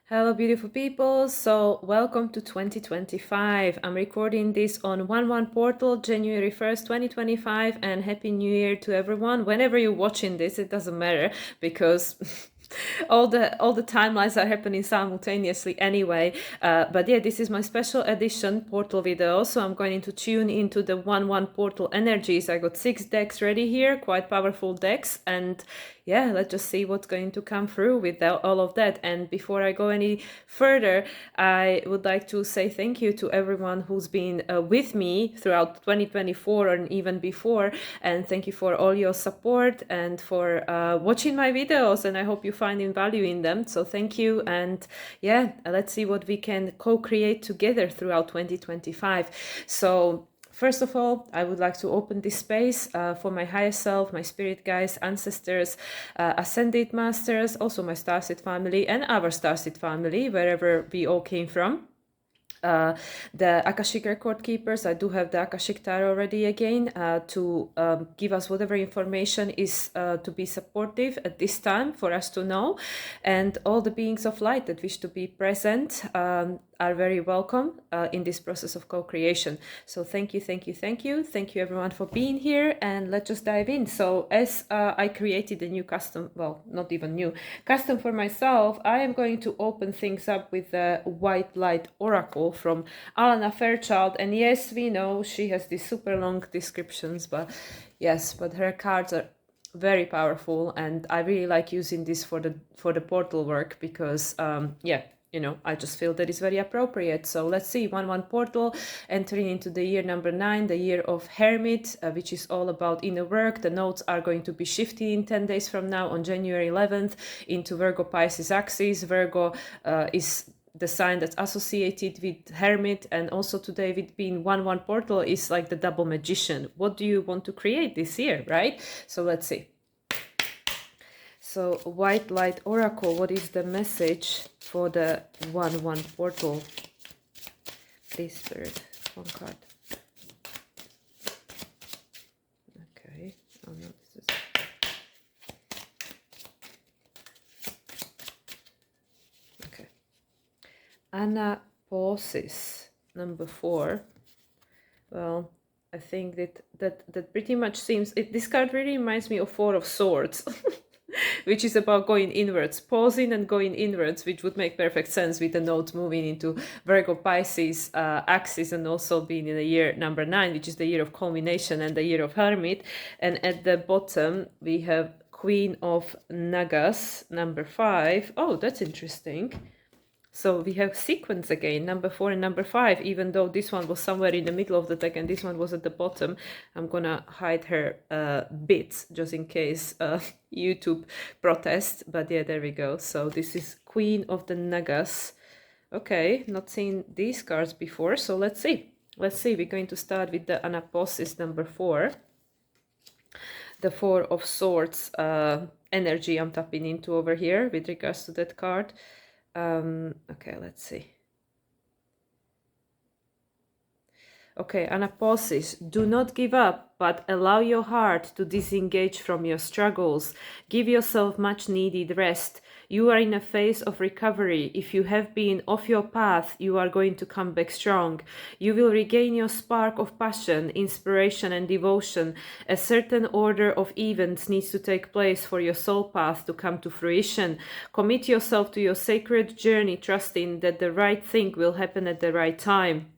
Hello, beautiful people. So, welcome to 2025. I'm recording this on 1/1 portal, January 1st, 2025, and Happy New Year to everyone. Whenever you're watching this, it doesn't matter because all the timelines are happening simultaneously anyway. But yeah, this is my special edition portal video. So, I'm going to tune into the 1/1 portal energies. I got 6 decks ready here, quite powerful decks, and yeah, let's just see what's going to come through with all of that. And before I go any further, I would like to say thank you to everyone who's been with me throughout 2024 and even before. And thank you for all your support and for watching my videos. And I hope you finding value in them. So thank you. And yeah, let's see what we can co-create together throughout 2025. So first of all, I would like to open this space for my higher self, my spirit guides, ancestors, ascended masters, also my starseed family and our starseed family, wherever we all came from. The Akashic record keepers, I do have the Akashic Tarot ready again to give us whatever information is to be supportive at this time for us to know. And all the beings of light that wish to be present are very welcome in this process of co-creation. So thank you, thank you, thank you. Thank you everyone for being here, and let's just dive in. So as I created a new custom, well, not even new, custom for myself, I am going to open things up with the White Light Oracle from Alana Fairchild. And yes, we know she has these super long descriptions, but yes, but her cards are very powerful, and I really like using this for the portal work because yeah, you know, I just feel that it's very appropriate. So let's see, 1/1 portal entering into the year number 9, the year of Hermit, which is all about inner work. The nodes are going to be shifting in 10 days from now on January 11th into Virgo Pisces axis. Virgo is the sign that's associated with Hermit, and also today with being 1/1 portal is like the double magician. What do you want to create this year, right? So let's see. So White Light Oracle, what is the message for the 1/1 portal? Please, Spirit, one card. Okay. Oh no, this is... Okay. Anapausis, number 4. Well, I think that pretty much seems... this card really reminds me of 4 of Swords. Which is about going inwards, pausing and going inwards, which would make perfect sense with the nodes moving into Virgo Pisces axis, and also being in the year number 9, which is the year of culmination and the year of Hermit. And at the bottom, we have Queen of Nagas, number 5. Oh, that's interesting. So we have sequence again, number 4 and number 5, even though this one was somewhere in the middle of the deck and this one was at the bottom. I'm gonna hide her bits just in case YouTube protest, but yeah, there we go. So this is Queen of the Nagas. Okay, not seen these cards before, so let's see. Let's see, we're going to start with the Anapausis number 4. The 4 of Swords energy I'm tapping into over here with regards to that card. Okay, let's see. Okay, Anapausis, do not give up, but allow your heart to disengage from your struggles. Give yourself much needed rest. You are in a phase of recovery. If you have been off your path, you are going to come back strong. You will regain your spark of passion, inspiration, and devotion. A certain order of events needs to take place for your soul path to come to fruition. Commit yourself to your sacred journey, trusting that the right thing will happen at the right time.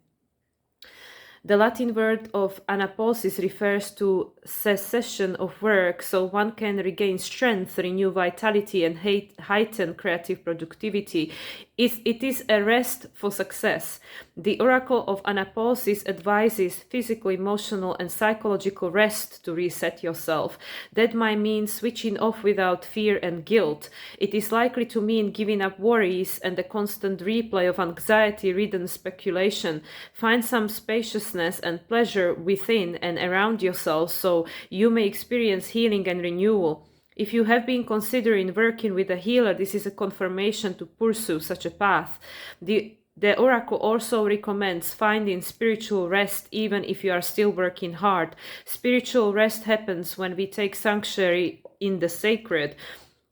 The Latin word of anapausis refers to cessation of work, so one can regain strength, renew vitality, and heighten creative productivity. It is a rest for success. The oracle of anapausis advises physical, emotional, and psychological rest to reset yourself. That might mean switching off without fear and guilt. It is likely to mean giving up worries and the constant replay of anxiety-ridden speculation. Find some spaciousness and pleasure within and around yourself so you may experience healing and renewal. If you have been considering working with a healer, this is a confirmation to pursue such a path. The oracle also recommends finding spiritual rest even if you are still working hard. Spiritual rest happens when we take sanctuary in the sacred.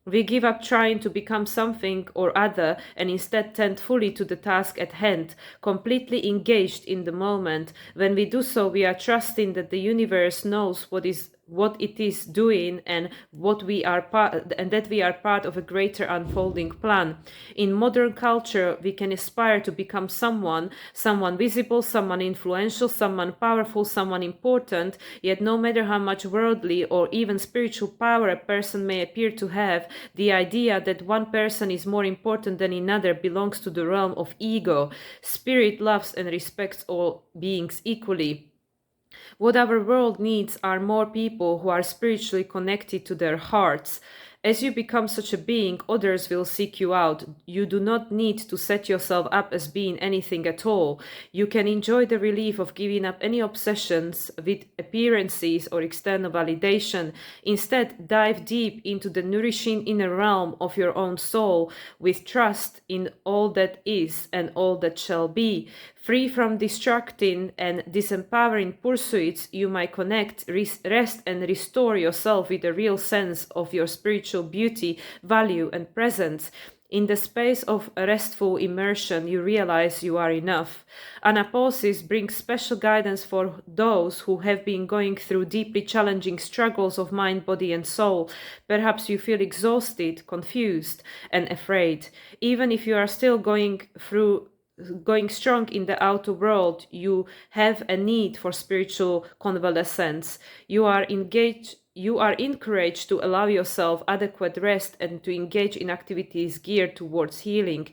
We give up trying to become something or other and instead tend fully to the task at hand, completely engaged in the moment. When we do so, we are trusting that the universe knows what it is doing and what we are part and that we are part of a greater unfolding plan. In modern culture, we can aspire to become someone visible, someone influential, someone powerful, someone important, yet no matter how much worldly or even spiritual power a person may appear to have, the idea that one person is more important than another belongs to the realm of ego. Spirit loves and respects all beings equally. What our world needs are more people who are spiritually connected to their hearts. As you become such a being, others will seek you out. You do not need to set yourself up as being anything at all. You can enjoy the relief of giving up any obsessions with appearances or external validation. Instead, dive deep into the nourishing inner realm of your own soul with trust in all that is and all that shall be. Free from distracting and disempowering pursuits, you might connect, rest, and restore yourself with a real sense of your spiritual beauty, value, and presence. In the space of restful immersion, you realize you are enough. Anaposis brings special guidance for those who have been going through deeply challenging struggles of mind, body, and soul. Perhaps you feel exhausted, confused, and afraid. Even if you are still going strong in the outer world, you have a need for spiritual convalescence. You are encouraged to allow yourself adequate rest and to engage in activities geared towards healing.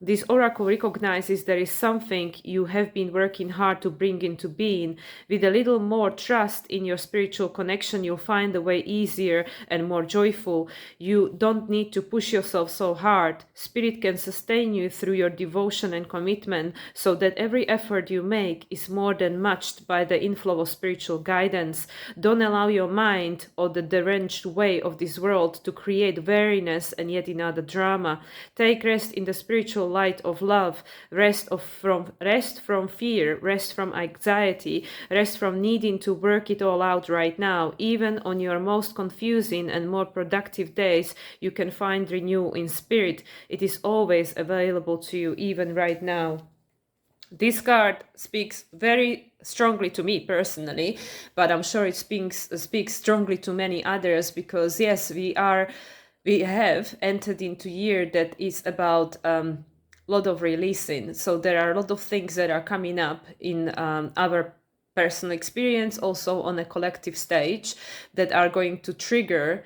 This oracle recognizes there is something you have been working hard to bring into being. With a little more trust in your spiritual connection, you'll find the way easier and more joyful. You don't need to push yourself so hard. Spirit can sustain you through your devotion and commitment, so that every effort you make is more than matched by the inflow of spiritual guidance. Don't allow your mind or the deranged way of this world to create weariness and yet another drama. Take rest in the spiritual light of love, rest from fear, rest from anxiety, rest from needing to work it all out right now. Even on your most confusing and more productive days, you can find renewal in spirit. It is always available to you, even right now. This card speaks very strongly to me personally, but I'm sure it speaks strongly to many others, because yes, we have entered into a year that is about lot of releasing. So there are a lot of things that are coming up in our personal experience, also on a collective stage, that are going to trigger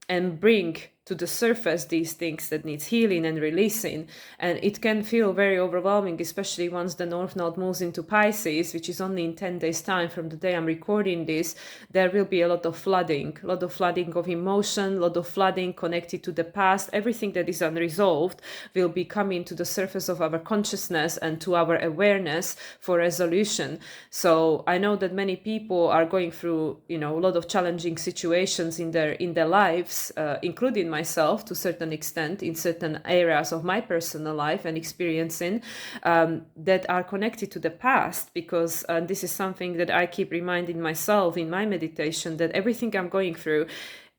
and bring to the surface these things that needs healing and releasing. And it can feel very overwhelming, especially once the North Node moves into Pisces, which is only in 10 days time from the day I'm recording this. There will be a lot of flooding of emotion, a lot of flooding connected to the past. Everything that is unresolved will be coming to the surface of our consciousness and to our awareness for resolution. So I know that many people are going through, a lot of challenging situations in their lives, including myself to a certain extent in certain areas of my personal life and experiencing, that are connected to the past, because this is something that I keep reminding myself in my meditation, that everything I'm going through,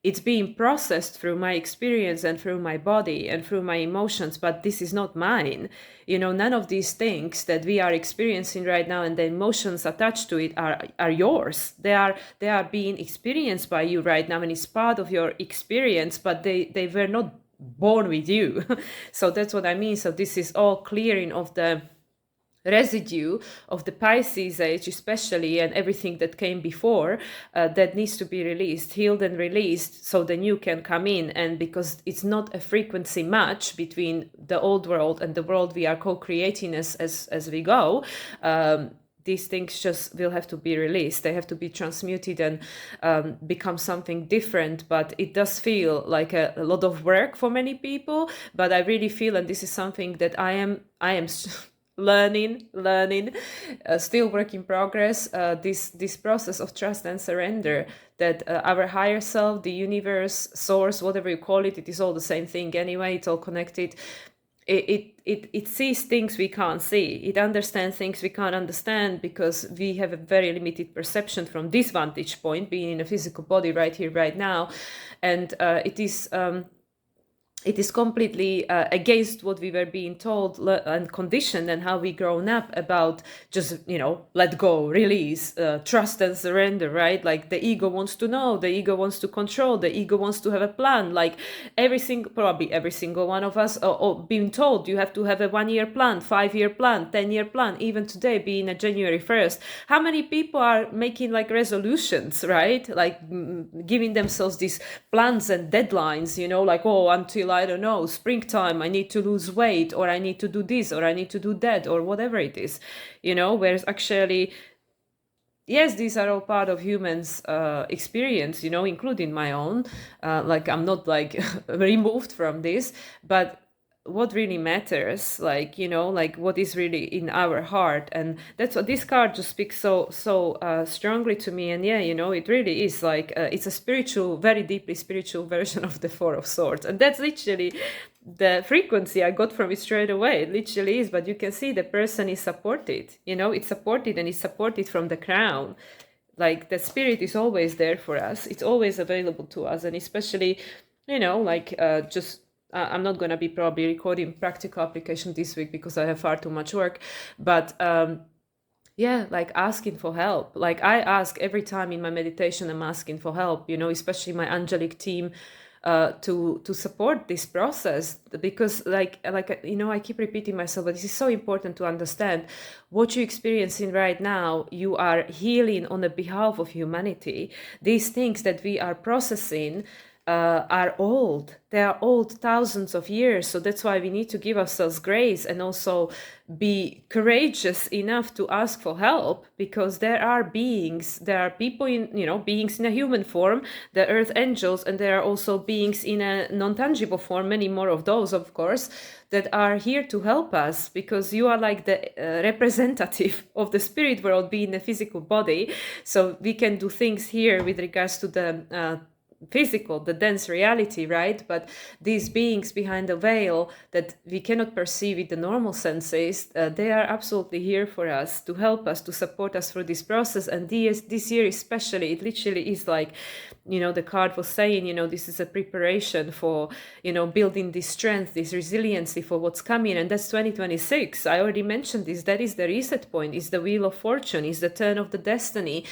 it's being processed through my experience and through my body and through my emotions, but this is not mine. None of these things that we are experiencing right now and the emotions attached to it are yours. They are being experienced by you right now, and it's part of your experience, but they were not born with you. So that's what I mean. So this is all clearing of the residue of the Pisces age especially, and everything that came before, that needs to be released, healed and released, so the new can come in. And because it's not a frequency match between the old world and the world we are co-creating as we go, these things just will have to be released. They have to be transmuted and become something different. But it does feel like a lot of work for many people. But I really feel, and this is something that I am learning, still work in progress, this process of trust and surrender, that our higher self, the universe, source, whatever you call it, it is all the same thing anyway, it's all connected. It sees things we can't see. It understands things we can't understand, because we have a very limited perception from this vantage point, being in a physical body right here, right now. And it is it is completely against what we were being told and conditioned, and how we grown up about just, let go, release, trust and surrender, right? Like the ego wants to know, the ego wants to control, the ego wants to have a plan. Like probably every single one of us or being told you have to have a 1-year plan, 5-year plan, 10-year plan. Even today, being a January 1st, how many people are making like resolutions, right? Like giving themselves these plans and deadlines, like, oh, until, I don't know, springtime, I need to lose weight, or I need to do this, or I need to do that, or whatever it is, whereas actually, yes, these are all part of humans' experience, including my own. Like, I'm not like removed from this, but what really matters, like, like what is really in our heart. And that's what this card just speaks so strongly to me. And yeah, it really is like it's a spiritual, very deeply spiritual version of the Four of Swords. And that's literally the frequency I got from it straight away. It literally is. But you can see the person is supported, it's supported, and it's supported from the crown. Like the spirit is always there for us, it's always available to us. And especially, like just I'm not going to be probably recording practical application this week because I have far too much work. But yeah, like asking for help. Like I ask every time in my meditation, I'm asking for help, especially my angelic team, to support this process. Because like I keep repeating myself, but this is so important to understand. What you're experiencing right now, you are healing on the behalf of humanity. These things that we are processing are old. They are old, thousands of years. So that's why we need to give ourselves grace, and also be courageous enough to ask for help, because there are people in, beings in a human form, the earth angels, and there are also beings in a non-tangible form, many more of those, of course, that are here to help us, because you are like the representative of the spirit world being the physical body. So we can do things here with regards to the physical, the dense reality, right? But these beings behind the veil that we cannot perceive with the normal senses, they are absolutely here for us, to help us, to support us through this process. And this year especially, it literally is like, the card was saying, this is a preparation for, building this strength, this resiliency for what's coming. And that's 2026. I already mentioned this. That is the reset point, is the wheel of fortune, is the turn of the destiny.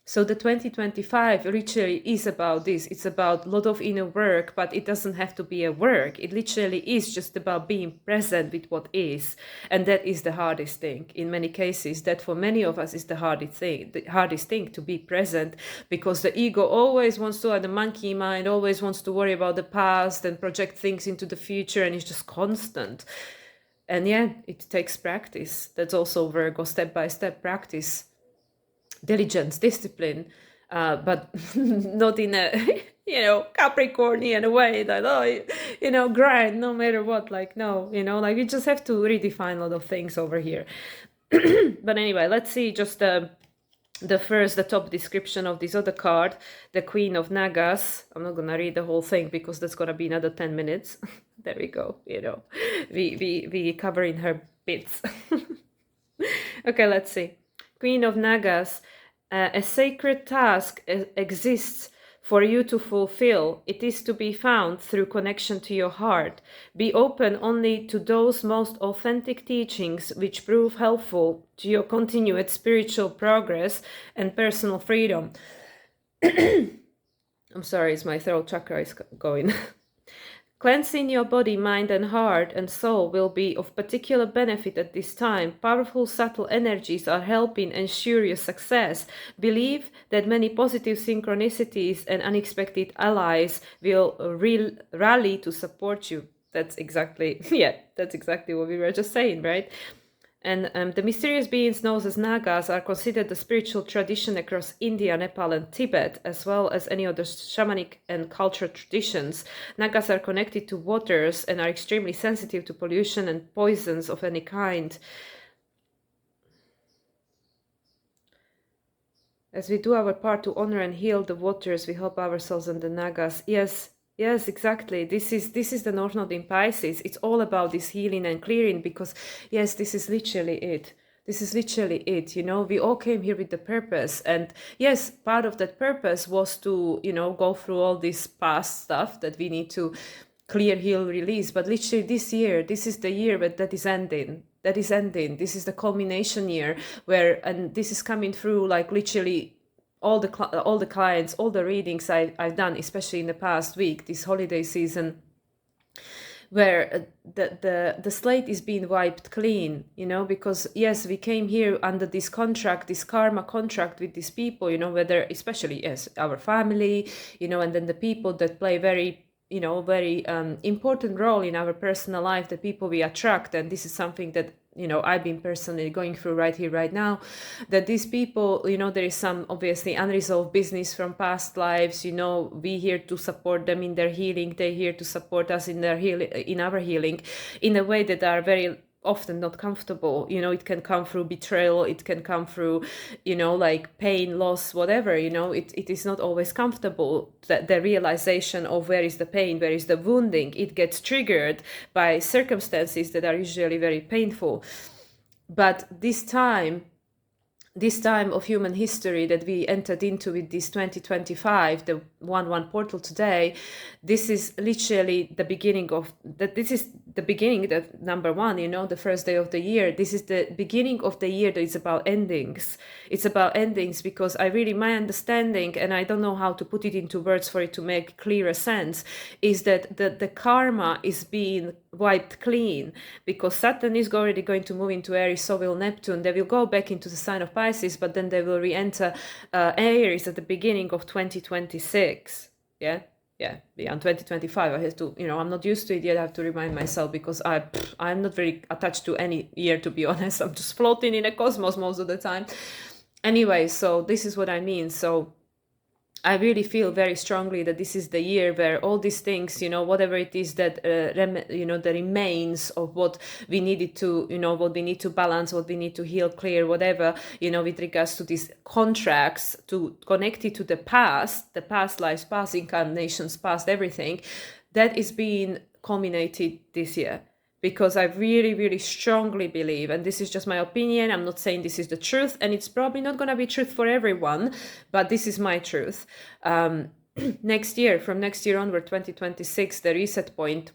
So the 2025 literally is about this. It's about a lot of inner work, but it doesn't have to be a work. It literally is just about being present with what is. And that is the hardest thing. In many cases, that for many of us is the hardest thing to be present, because the ego always wants to, the monkey mind always wants to worry about the past and project things into the future, and it's just constant. And yeah, it takes practice. That's also Virgo, step-by-step practice. Diligence, discipline, but not in a Capricornian way that grind no matter what. Like, no, like we just have to redefine a lot of things over here. But anyway, let's see just the top description of this other card, the Queen of Nagas. I'm not gonna read the whole thing because that's gonna be another 10 minutes. There we go. We covering her bits. Okay, let's see. Queen of Nagas, a sacred task exists for you to fulfill. It is to be found through connection to your heart. Be open only to those most authentic teachings which prove helpful to your continued spiritual progress and personal freedom. I'm sorry, it's my throat chakra is going. Cleansing your body, mind, and heart and soul will be of particular benefit at this time. Powerful, subtle energies are helping ensure your success. Believe that many positive synchronicities and unexpected allies will rally to support you. That's exactly what we were just saying, right? And the mysterious beings known as Nagas are considered the spiritual tradition across India, Nepal, and Tibet, as well as any other shamanic and cultural traditions. Nagas are connected to waters and are extremely sensitive to pollution and poisons of any kind. As we do our part to honor and heal the waters, we help ourselves and the Nagas. Yes, exactly. This is the North Node in Pisces. It's all about this healing and clearing, because yes, this is literally it. This is literally it. We all came here with the purpose. And yes, part of that purpose was to, go through all this past stuff that we need to clear, heal, release. But literally this year, this is the year that is ending. That is ending. This is the culmination year where, and this is coming through like literally all the clients, all the readings I've done, especially in the past week, this holiday season, where the slate is being wiped clean, you know, because yes, we came here under this contract, this karma contract with these people, you know, whether especially yes, our family, you know, and then the people that play very, you know, very important role in our personal life, the people we attract. And this is something that, you know, I've been personally going through right here, right now, that these people, you know, there is some obviously unresolved business from past lives, you know, we here to support them in their healing, they're here to support us in their healing, in our healing, in a way that are very often not comfortable. You know, it can come through betrayal, it can come through, you know, like pain, loss, whatever, you know, it is not always comfortable. That the realization of where is the pain, where is the wounding, it gets triggered by circumstances that are usually very painful. But this time of human history that we entered into with this 2025, the 1-1 portal today, this is literally the beginning of that. This is the beginning, that number one, you know, the first day of the year. This is the beginning of the year that is about endings. It's about endings because I really, my understanding, and I don't know how to put it into words for it to make clearer sense, is that the karma is being wiped clean because Saturn is already going to move into Aries, so will Neptune. They will go back into the sign of Pisces, but then they will re-enter Aries at the beginning of 2026. Yeah, beyond 2025. I have to, you know, I'm not used to it yet. I have to remind myself because I'm not very attached to any year, to be honest. I'm just floating in a cosmos most of the time. Anyway, so this is what I mean. So I really feel very strongly that this is the year where all these things, you know, whatever it is that, you know, the remains of what we needed to, you know, what we need to balance, what we need to heal, clear, whatever, you know, with regards to these contracts, to connect it to the past lives, past incarnations, past everything, that is being culminated this year. Because I really, really strongly believe, and this is just my opinion, I'm not saying this is the truth, and it's probably not going to be truth for everyone, but this is my truth. Next year, from next year onward, 2026, the reset point,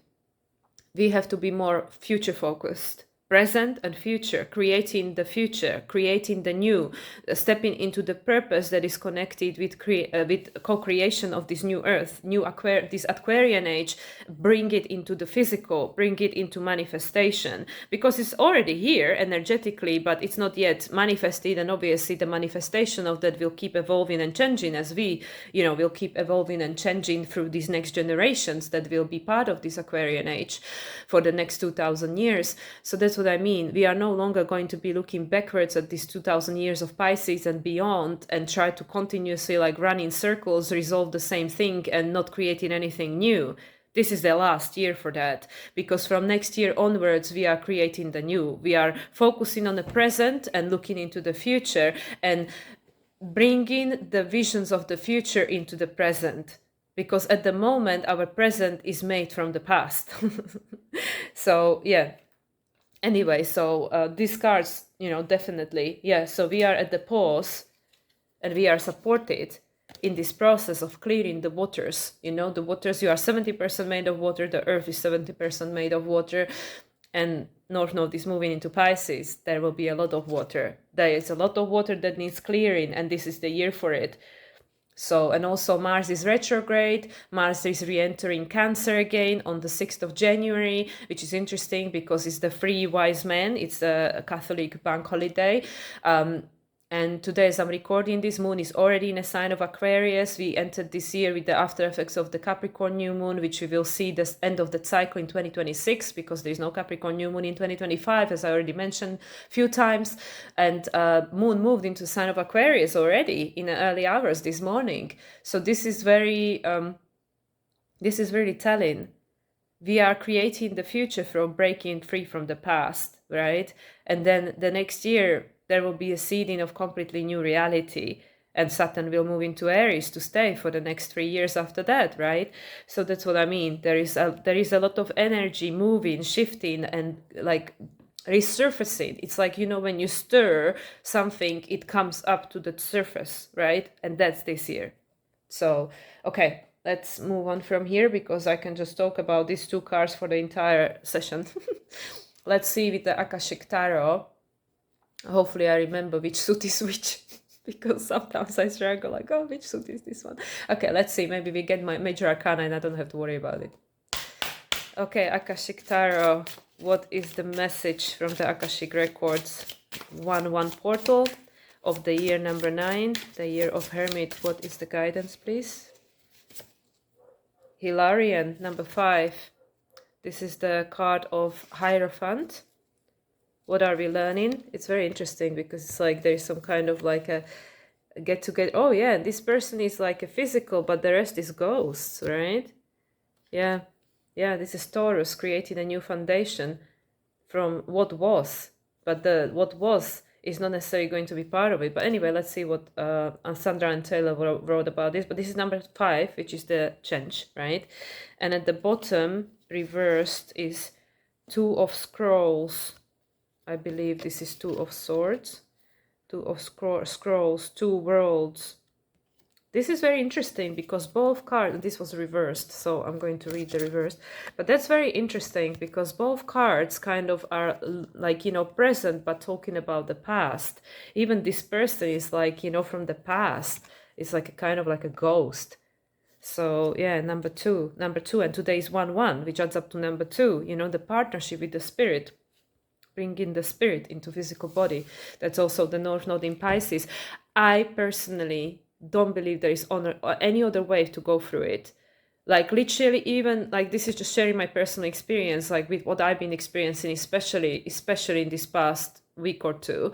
we have to be more future focused. Present and future, creating the new, stepping into the purpose that is connected with co-creation of this new earth, this Aquarian age, bring it into the physical, bring it into manifestation, because it's already here energetically, but it's not yet manifested, and obviously the manifestation of that will keep evolving and changing as we, you know, will keep evolving and changing through these next generations that will be part of this Aquarian age for the next 2000 years. So that's what I mean. We are no longer going to be looking backwards at these 2000 years of Pisces and beyond and try to continuously like run in circles, resolve the same thing and not creating anything new. This is the last year for that, because from next year onwards, we are creating the new. We are focusing on the present and looking into the future and bringing the visions of the future into the present. Because at the moment, our present is made from the past. So, yeah. Anyway, so these cards, you know, definitely, yeah. So we are at the pause and we are supported in this process of clearing the waters. You know, the waters, you are 70% made of water, the earth is 70% made of water, and North Node is moving into Pisces. There will be a lot of water. There is a lot of water that needs clearing, and this is the year for it. So, and also Mars is retrograde. Mars is re-entering Cancer again on the 6th of January, which is interesting because it's the Free Wise Man. It's a Catholic bank holiday. And today, as I'm recording this, Moon is already in a sign of Aquarius. We entered this year with the after effects of the Capricorn New Moon, which we will see the end of the cycle in 2026, because there is no Capricorn New Moon in 2025, as I already mentioned a few times. And Moon moved into a sign of Aquarius already in the early hours this morning. So this is very telling. We are creating the future from breaking free from the past, right? And then the next year, there will be a seeding of completely new reality, and Saturn will move into Aries to stay for the next 3 years after that, right? So that's what I mean. There is a lot of energy moving, shifting, and like resurfacing. It's like, you know, when you stir something, it comes up to the surface, right? And that's this year. So, okay. let's move on from here because I can just talk about these two cards for the entire session. Let's see with the Akashic Tarot. Hopefully I remember which suit is which because sometimes I struggle like, oh, which suit is this one? Okay, let's see. Maybe we get my Major Arcana and I don't have to worry about it. Okay, Akashic Tarot. What is the message from the Akashic Records? 1-1 portal of the year number 9, the year of Hermit. What is the guidance, please? Hilarion, number 5. This is the card of Hierophant. What are we learning? It's very interesting because it's like there's some kind of like a get together. Oh yeah, this person is like a physical, but the rest is ghosts, right? Yeah. Yeah, this is Taurus creating a new foundation from what was. But the what was is not necessarily going to be part of it. But anyway, let's see what Sandra and Taylor wrote about this. But this is number 5, which is the change, right? And at the bottom, reversed, is 2 of Scrolls. I believe this is 2 of Swords, 2 of Scrolls, 2 Worlds. This is very interesting because both cards, this was reversed, so I'm going to read the reverse. But that's very interesting because both cards kind of are like, you know, present, but talking about the past. Even this person is like, you know, from the past. It's like a kind of like a ghost. So yeah, number two, and today is 1-1, which adds up to number 2, you know, the partnership with the spirit. Bringing the spirit into physical body. That's also the North Node in Pisces. I personally don't believe there is any other way to go through it. Like literally, even like this is just sharing my personal experience, like with what I've been experiencing, especially in this past week or two.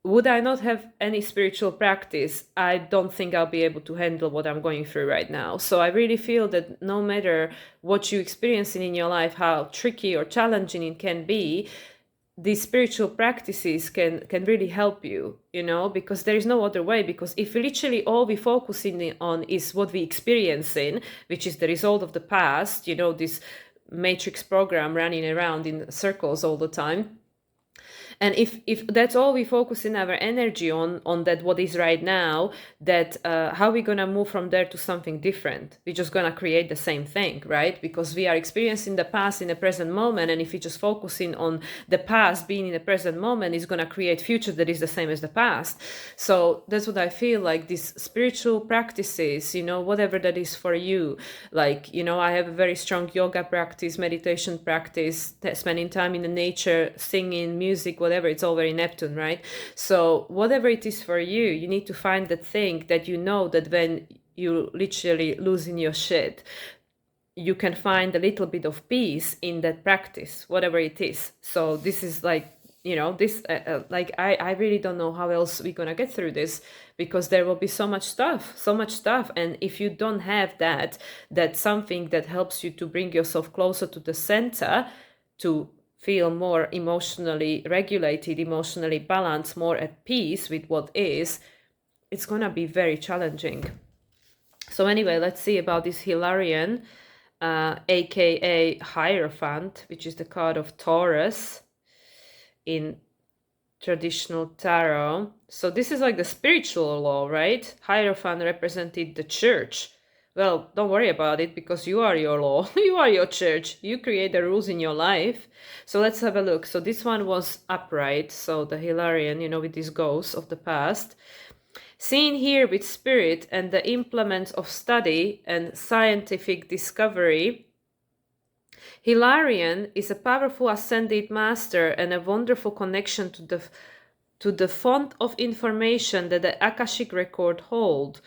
Would I not have any spiritual practice, I don't think I'll be able to handle what I'm going through right now. So I really feel that no matter what you're experiencing in your life, how tricky or challenging it can be, these spiritual practices can really help you, you know, because there is no other way. Because if literally all we focusing on is what we experiencing, which is the result of the past, you know, this matrix program running around in circles all the time, and if that's all we focus in our energy on that what is right now, that how are we gonna move from there to something different? We're just gonna create the same thing, right? Because we are experiencing the past in the present moment, and if we're just focusing on the past being in the present moment, it's gonna create future that is the same as the past. So that's what I feel like, these spiritual practices, you know, whatever that is for you. Like, you know, I have a very strong yoga practice, meditation practice, spending time in the nature, singing, music, whatever. It's all very Neptune, right? So whatever it is for you, you need to find the thing that you know that when you literally losing your shit, you can find a little bit of peace in that practice, whatever it is. So this is like, you know, this like I really don't know how else we're gonna get through this, because there will be so much stuff. And if you don't have that's something that helps you to bring yourself closer to the center, to feel more emotionally regulated, emotionally balanced, more at peace with what is, it's gonna be very challenging. So anyway, let's see about this Hilarion, aka Hierophant, which is the card of Taurus in traditional tarot. So this is like the spiritual law, right? Hierophant represented the church. Well, don't worry about it, because you are your law. You are your church. You create the rules in your life. So let's have a look. So this one was upright. So the Hilarion, you know, with these ghosts of the past. Seen here with spirit and the implements of study and scientific discovery, Hilarion is a powerful ascended master and a wonderful connection to the font of information that the Akashic record hold.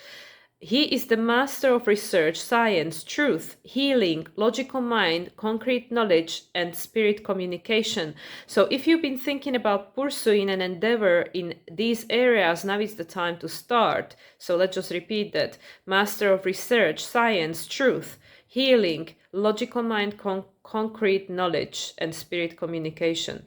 He is the master of research, science, truth, healing, logical mind, concrete knowledge, and spirit communication. So if you've been thinking about pursuing an endeavor in these areas, now is the time to start. So let's just repeat that. Master of research, science, truth, healing, logical mind, concrete knowledge, and spirit communication.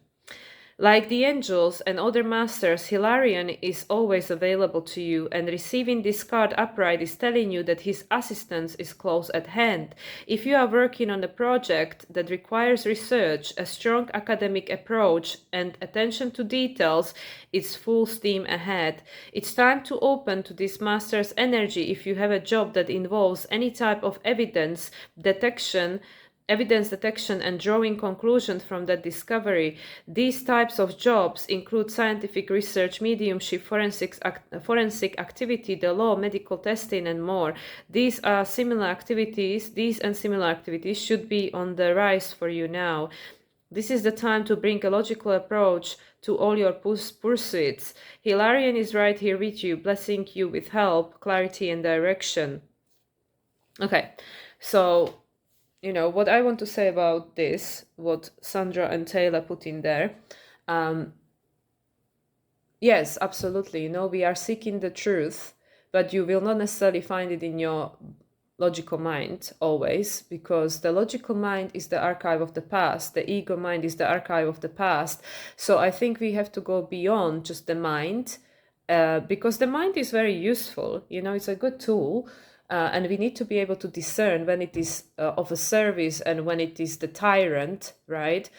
Like the angels and other masters, Hilarion is always available to you, and receiving this card upright is telling you that his assistance is close at hand. If you are working on a project that requires research, a strong academic approach, and attention to details, it's full steam ahead. It's time to open to this master's energy if you have a job that involves any type of evidence detection and drawing conclusions from that discovery. These types of jobs include scientific research, mediumship, forensic activity, the law, medical testing, and more. These and similar activities should be on the rise for you now. This is the time to bring a logical approach to all your pursuits. Hilarion is right here with you, blessing you with help, clarity, and direction. Okay, so what I want to say about this, what Sandra and Taylor put in there. Yes, absolutely. We are seeking the truth, but you will not necessarily find it in your logical mind always, because the logical mind is the archive of the past. The ego mind is the archive of the past. So I think we have to go beyond just the mind, because the mind is very useful. It's a good tool. And we need to be able to discern when it is of a service and when it is the tyrant, right?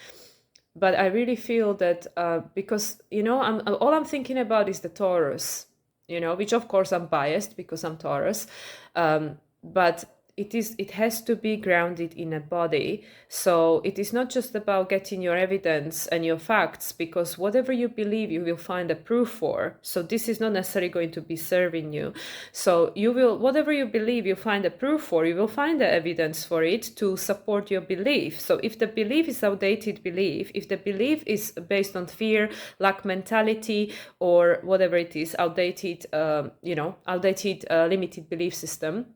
But I really feel that because, all I'm thinking about is the Taurus, which of course I'm biased because I'm Taurus. But it has to be grounded in a body. So it is not just about getting your evidence and your facts, because whatever you believe, you will find a proof for. So this is not necessarily going to be serving you. So whatever you believe, you find a proof for, you will find the evidence for it to support your belief. So if the belief is outdated belief, if the belief is based on fear, lack mentality, or whatever it is, outdated, limited belief system,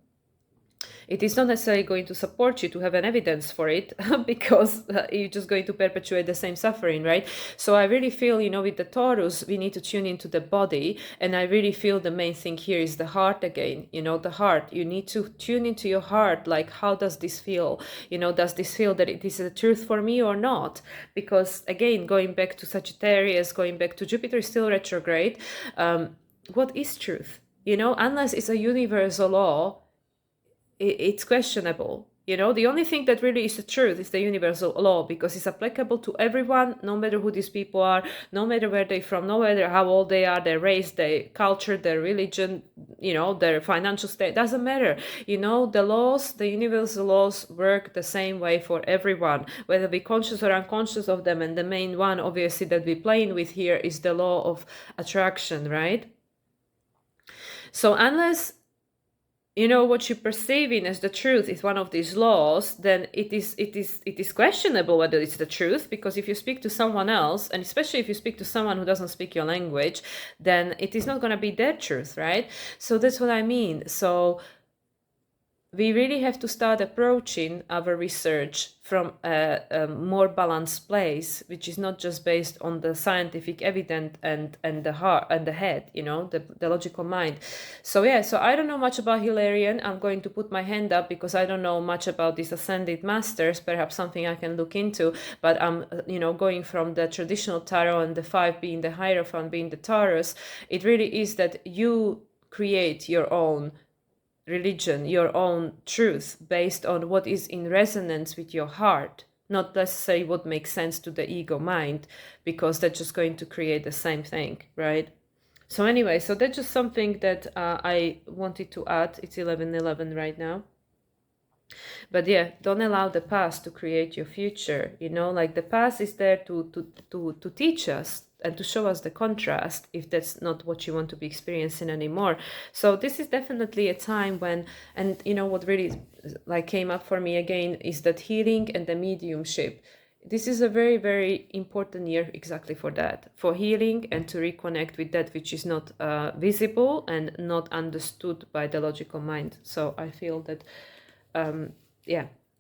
it is not necessarily going to support you to have an evidence for it, because you're just going to perpetuate the same suffering, right? So I really feel, with the Taurus, we need to tune into the body. And I really feel the main thing here is the heart again, the heart. You need to tune into your heart. Like, how does this feel? Does this feel that it is the truth for me or not? Because again, going back to Sagittarius, going back to Jupiter is still retrograde. What is truth? Unless it's a universal law, it's questionable. The only thing that really is the truth is the universal law, because it's applicable to everyone, no matter who these people are, no matter where they're from, no matter how old they are, their race, their culture, their religion, their financial state, doesn't matter. The laws, the universal laws work the same way for everyone, whether we're conscious or unconscious of them. And the main one, obviously, that we're playing with here is the law of attraction, right? So unless what you're perceiving as the truth is one of these laws, then it is questionable whether it's the truth. Because if you speak to someone else, and especially if you speak to someone who doesn't speak your language, then it is not going to be their truth, right? So that's what I mean. So we really have to start approaching our research from a more balanced place, which is not just based on the scientific evidence and the heart and the head, the logical mind. So I don't know much about Hilarion. I'm going to put my hand up because I don't know much about these ascended masters. Perhaps something I can look into. But I'm, going from the traditional tarot and the 5 being the Hierophant, being the Taurus. It really is that you create your own religion, your own truth, based on what is in resonance with your heart, not necessarily what makes sense to the ego mind, because that's just going to create the same thing, right? So anyway, so that's just something that I wanted to add. It's 11:11 right now. But don't allow the past to create your future. Like, the past is there to teach us and to show us the contrast, if that's not what you want to be experiencing anymore. So this is definitely a time when, and what really came up for me again is that healing and the mediumship. This is a very, very important year exactly for that, for healing and to reconnect with that which is not visible and not understood by the logical mind. So I feel that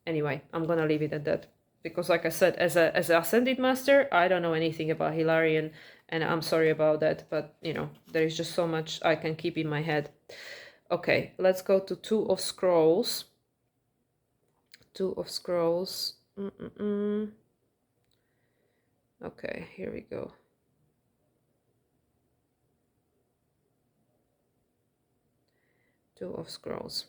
anyway, I'm gonna leave it at that, because like I said, as an ascended master, I don't know anything about Hilarion, and I'm sorry about that, but there is just so much I can keep in my head. Okay, let's go to 2 of Scrolls. 2 of Scrolls. Okay, here we go. Two of Scrolls.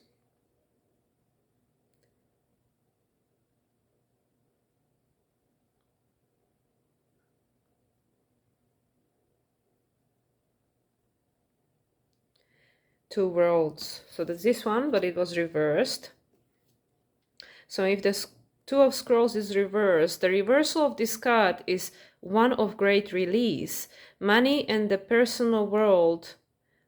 Two Worlds. So that's this one, but it was reversed. So if the Two of Scrolls is reversed, the reversal of this card is one of great release. Money and the personal world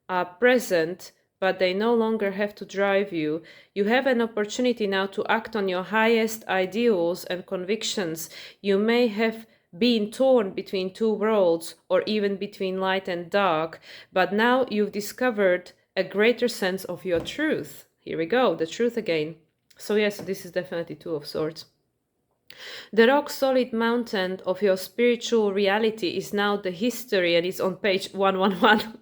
are present, but they no longer have to drive you. You have an opportunity now to act on your highest ideals and convictions. You may have been torn between two worlds or even between light and dark, but now you've discovered a greater sense of your truth. Here we go, the truth again. So yes, this is definitely Two of Swords. The rock-solid mountain of your spiritual reality is now the history, and it's on page 111.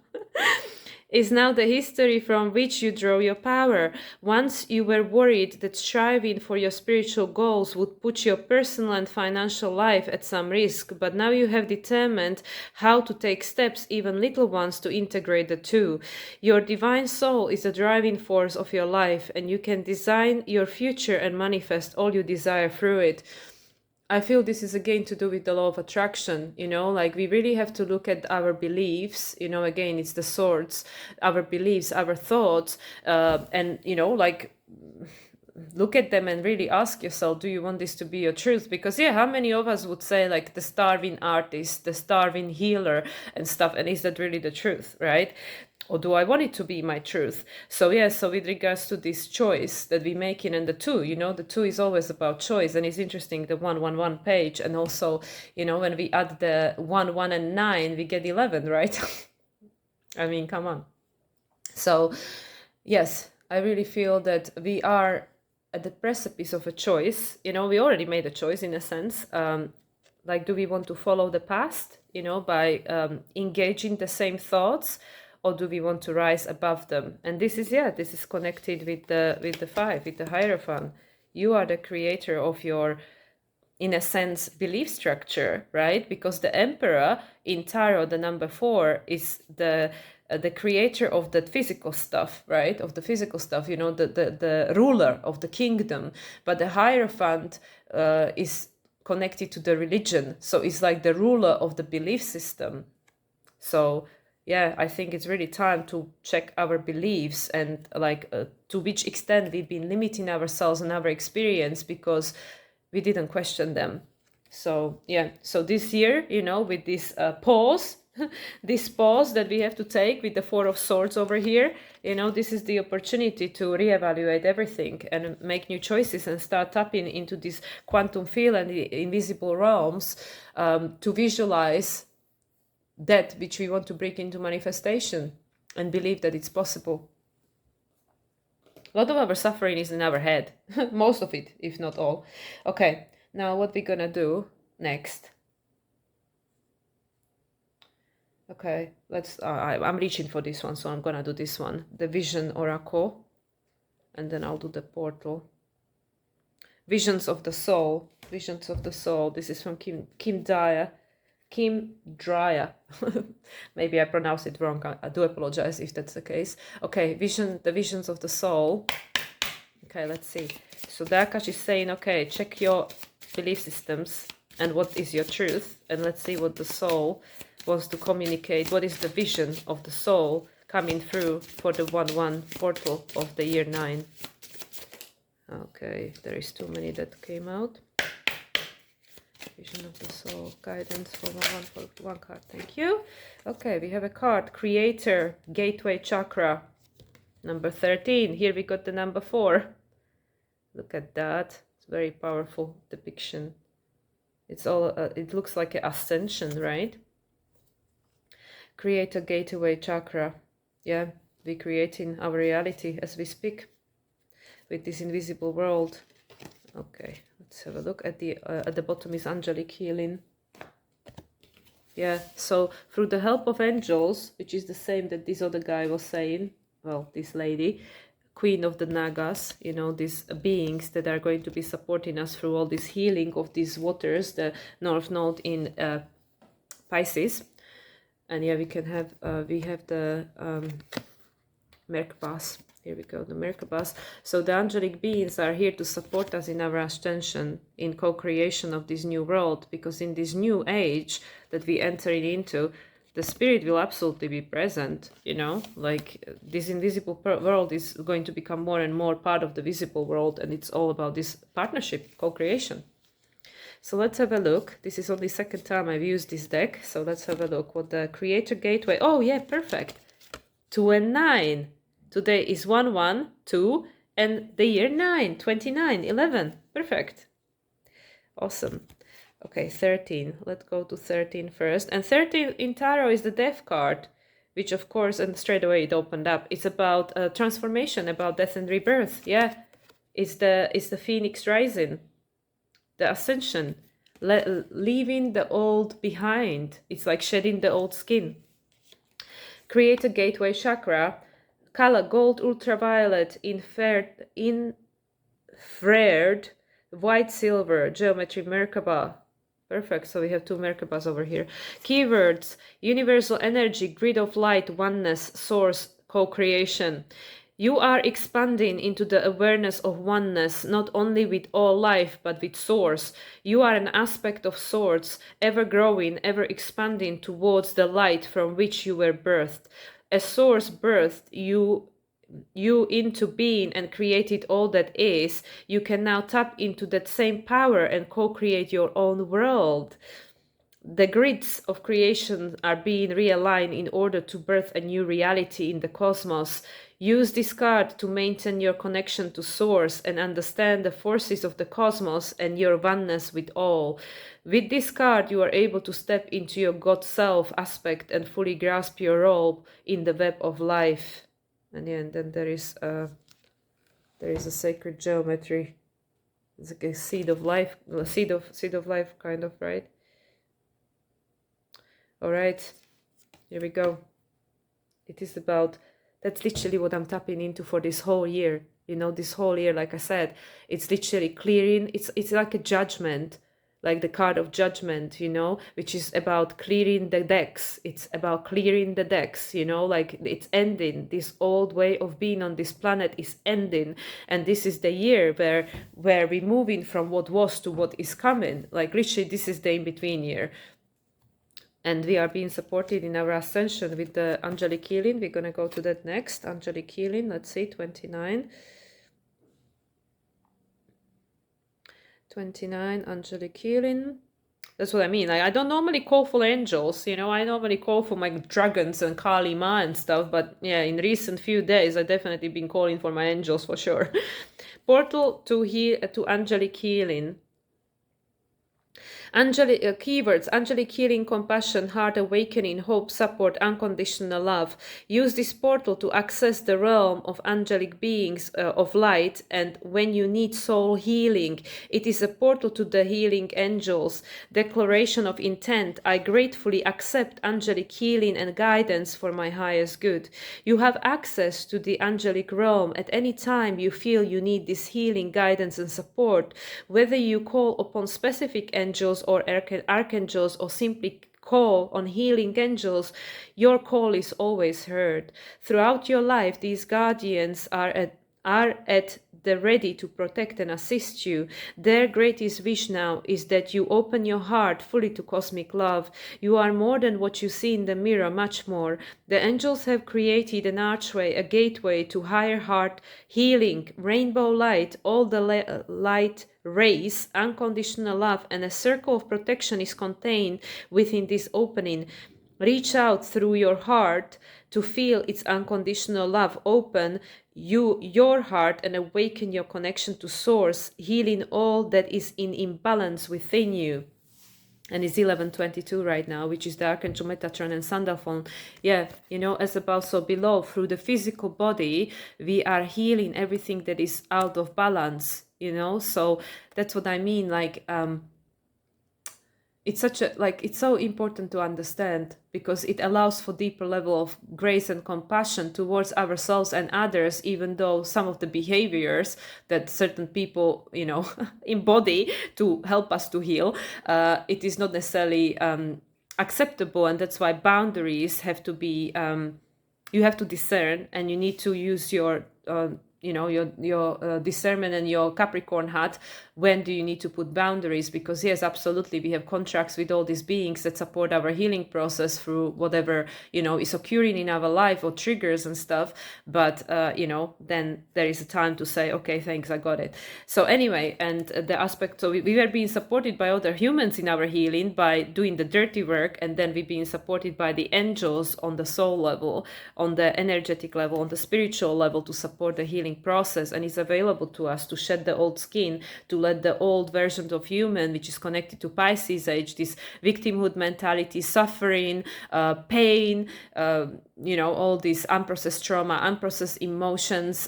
Is now the history from which you draw your power. Once you were worried that striving for your spiritual goals would put your personal and financial life at some risk, but now you have determined how to take steps, even little ones, to integrate the two. Your divine soul is the driving force of your life, and you can design your future and manifest all you desire through it. I feel this is again to do with the law of attraction, like we really have to look at our beliefs, again, it's the swords, our beliefs, our thoughts, and, like look at them and really ask yourself, do you want this to be your truth? Because how many of us would say like the starving artist, the starving healer and stuff, and is that really the truth, right? Or do I want it to be my truth? So so with regards to this choice that we make in and the two, the two is always about choice. And it's interesting, the 111 page, and also, when we add the 1, 1 and 9, we get 11, right? I mean, come on. So yes, I really feel that we are at the precipice of a choice. We already made a choice in a sense. Like, do we want to follow the past, by engaging the same thoughts, or do we want to rise above them? And this is connected with the 5, with the Hierophant. You are the creator of your, in a sense, belief structure, right? Because the Emperor in Tarot, the number 4, is the creator of that physical stuff, right? Of the physical stuff, the ruler of the kingdom. But the Hierophant is connected to the religion. So it's like the ruler of the belief system. So I think it's really time to check our beliefs and like to which extent we've been limiting ourselves and our experience because we didn't question them. So so this year, with this pause, this pause that we have to take with the 4 of Swords over here, this is the opportunity to reevaluate everything and make new choices and start tapping into this quantum field and the invisible realms to visualize that which we want to bring into manifestation and believe that it's possible. A lot of our suffering is in our head. Most of it, if not all. Okay, now what we're gonna do next. Okay, let's, I'm reaching for this one, so I'm gonna do this one. The Vision Oracle. And then I'll do the portal. Visions of the Soul. Visions of the Soul. This is from Kim Dyer. Kim Dreyer. Maybe I pronounced it wrong. I do apologize if that's the case. Okay, the visions of the soul. Okay, let's see. So the Akash is saying, okay, check your belief systems and what is your truth. And let's see what the soul wants to communicate. What is the vision of the soul coming through for the 1-1 portal of the year 9? Okay, there is too many that came out. Vision of the Soul, guidance for one card, thank you. Okay, we have a card, Creator, Gateway Chakra, number 13. Here we got the number 4. Look at that, it's very powerful depiction. It's all, it looks like an ascension, right? Creator, Gateway Chakra. Yeah, we're creating our reality as we speak with this invisible world. Okay, let's have a look at the bottom is angelic healing. Yeah, so through the help of angels, which is the same that this other guy was saying, well, this lady, Queen of the Nagas, these beings that are going to be supporting us through all this healing of these waters, the North Node in Pisces. And yeah, we can have we have the Merkabahs. Here we go, the Merkabahs. So the angelic beings are here to support us in our ascension, in co-creation of this new world, because in this new age that we entering into, the spirit will absolutely be present, you know, like this invisible world is going to become more and more part of the visible world, and it's all about this partnership, co-creation. So let's have a look. This is only second time I've used this deck, so let's have a look what the Creator Gateway. Oh yeah, perfect. 2 and 9. Today is 112 and the year 9, 29, 11. Perfect. Awesome. Okay, 13. Let's go to 13 first. And 13 in tarot is the Death card, which of course, and straight away it opened up. It's about transformation, about death and rebirth. Yeah, it's the Phoenix rising, the ascension, leaving the old behind. It's like shedding the old skin. Create a gateway chakra, color gold ultraviolet, infrared white silver, geometry Merkaba. Perfect, so we have 2 Merkabas over here. Keywords: universal energy, grid of light, oneness, source, co-creation. You are expanding into the awareness of oneness, not only with all life, but with source. You are an aspect of source, ever growing, ever expanding towards the light from which you were birthed. As source birthed you into being and created all that is, you can now tap into that same power and co-create your own world. The grids of creation are being realigned in order to birth a new reality in the cosmos. Use this card to maintain your connection to source and understand the forces of the cosmos and your oneness with all. With this card, you are able to step into your God self aspect and fully grasp your role in the web of life. And yeah, and then there is a sacred geometry. It's like a seed of life, seed of life, kind of, right? All right, here we go. It is about, that's literally what I'm tapping into for this whole year. You know, this whole year, like I said, it's literally clearing. It's like a judgment, like the card of judgment, you know, which is about clearing the decks. It's about clearing the decks, you know, like it's ending. This old way of being on this planet is ending. And this is the year where we're moving from what was to what is coming. Like literally, this is the in-between year. And we are being supported in our ascension with the angelic healing. We're going to go to that next. Angelic healing, let's see, 29. 29, angelic healing. That's what I mean. I don't normally call for angels, you know. I normally call for my dragons and Kali Ma and stuff. But yeah, in recent few days, I've definitely been calling for my angels for sure. Portal to angelic healing. Angelic keywords: angelic healing, compassion, heart awakening, hope, support, unconditional love. Use this portal to access the realm of angelic beings of light, and when you need soul healing, it is a portal to the healing angels. Declaration of intent: I gratefully accept angelic healing and guidance for my highest good. You have access to the angelic realm at any time you feel you need this healing, guidance, and support. Whether you call upon specific angels or archangels, or simply call on healing angels, your call is always heard. Throughout your life, these guardians are at the ready to protect and assist you. Their greatest wish now is that you open your heart fully to cosmic love. You are more than what you see in the mirror, much more. The angels have created an archway, a gateway to higher heart healing, rainbow light, all the light rays, unconditional love, and a circle of protection is contained within this opening. Reach out through your heart to feel its unconditional love. Open your heart and awaken your connection to source, healing all that is in imbalance within you. And it's 11:22 right now, which is the Archangel Metatron and Sandalphon. Yeah, you know, as above, so below. Through the physical body, we are healing everything that is out of balance, you know. So that's what I mean. Like, it's it's so important to understand, because it allows for deeper level of grace and compassion towards ourselves and others, even though some of the behaviors that certain people, you know, embody to help us to heal, it is not necessarily acceptable, and that's why boundaries have to be, you have to discern, and you need to use your your discernment and your Capricorn hat. When do you need to put boundaries? Because yes, absolutely, we have contracts with all these beings that support our healing process through whatever is occurring in our life, or triggers and stuff. But then there is a time to say, okay, thanks, I got it. So anyway, and the aspect, so we were being supported by other humans in our healing by doing the dirty work, and then we're being supported by the angels on the soul level, on the energetic level, on the spiritual level, to support the healing process. And it's available to us to shed the old skin, to let the old version of human, which is connected to Pisces age, this victimhood mentality, suffering, pain, all these unprocessed trauma, unprocessed emotions,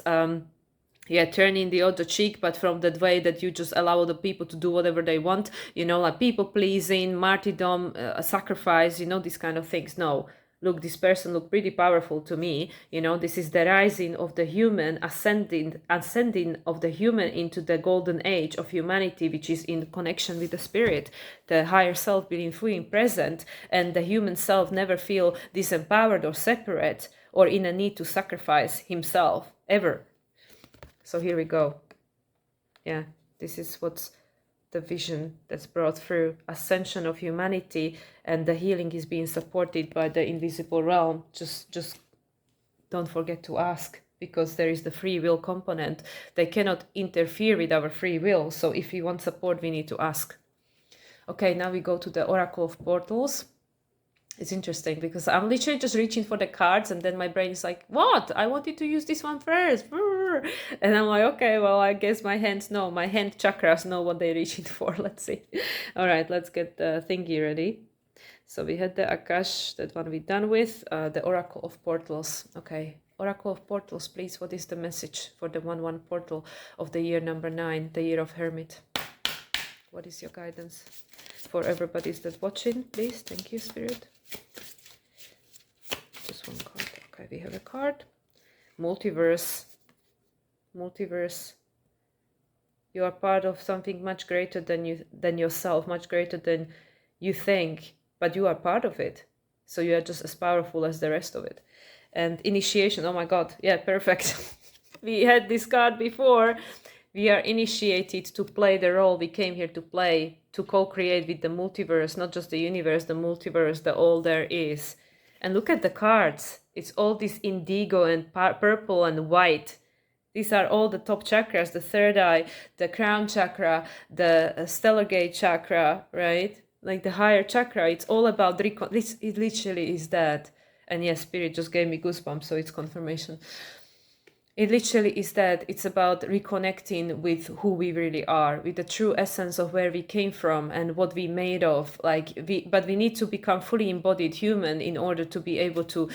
turning the other cheek, but from that way that you just allow the people to do whatever they want, like people pleasing, martyrdom, sacrifice, these kind of things. No, look, this person looked pretty powerful to me. This is the rising of the human, ascending of the human into the golden age of humanity, which is in connection with the spirit, the higher self being fully present, and the human self never feel disempowered or separate or in a need to sacrifice himself ever. So here we go. Yeah, this is what's the vision that's brought through ascension of humanity, and the healing is being supported by the invisible realm. Just don't forget to ask, because there is the free will component. They cannot interfere with our free will. So if we want support, we need to ask. Okay, now we go to the Oracle of Portals. It's interesting because I'm literally just reaching for the cards, and then my brain is like, what? I wanted to use this one first. And I'm like, okay, well, I guess my hand chakras know what they're reaching for. Let's see. All right, let's get the thingy ready. So we had the Akash, that one we're done with. The Oracle of Portals. Okay, Oracle of Portals, please. What is the message for the 1/1 portal of the year number 9, the year of Hermit? What is your guidance for everybody that's watching, please? Thank you, Spirit. Just one card. Okay, we have a card. Multiverse. You are part of something much greater than yourself, much greater than you think, but you are part of it. So you are just as powerful as the rest of it. And initiation. Oh my God. Yeah, perfect. We had this card before. We are initiated to play the role we came here to play, to co-create with the multiverse, not just the universe, the multiverse, the all there is. And look at the cards. It's all this indigo and purple and white. These are all the top chakras, the third eye, the crown chakra, the stellar gate chakra, right? Like the higher chakra. It's all about it literally is that. And yes, Spirit just gave me goosebumps, so it's confirmation. It literally is that. It's about reconnecting with who we really are, with the true essence of where we came from and what we made of. But we need to become fully embodied human in order to be able to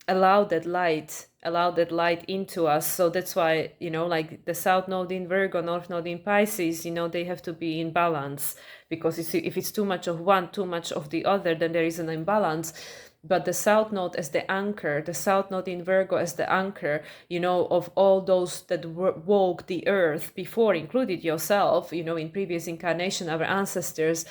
allow that light into us. So that's why, like the South Node in Virgo, North Node in Pisces, they have to be in balance, because if it's too much of one, too much of the other, then there is an imbalance. But the South Node as the anchor, the South Node in Virgo as the anchor, of all those that walk the earth before, included yourself, in previous incarnation, our ancestors,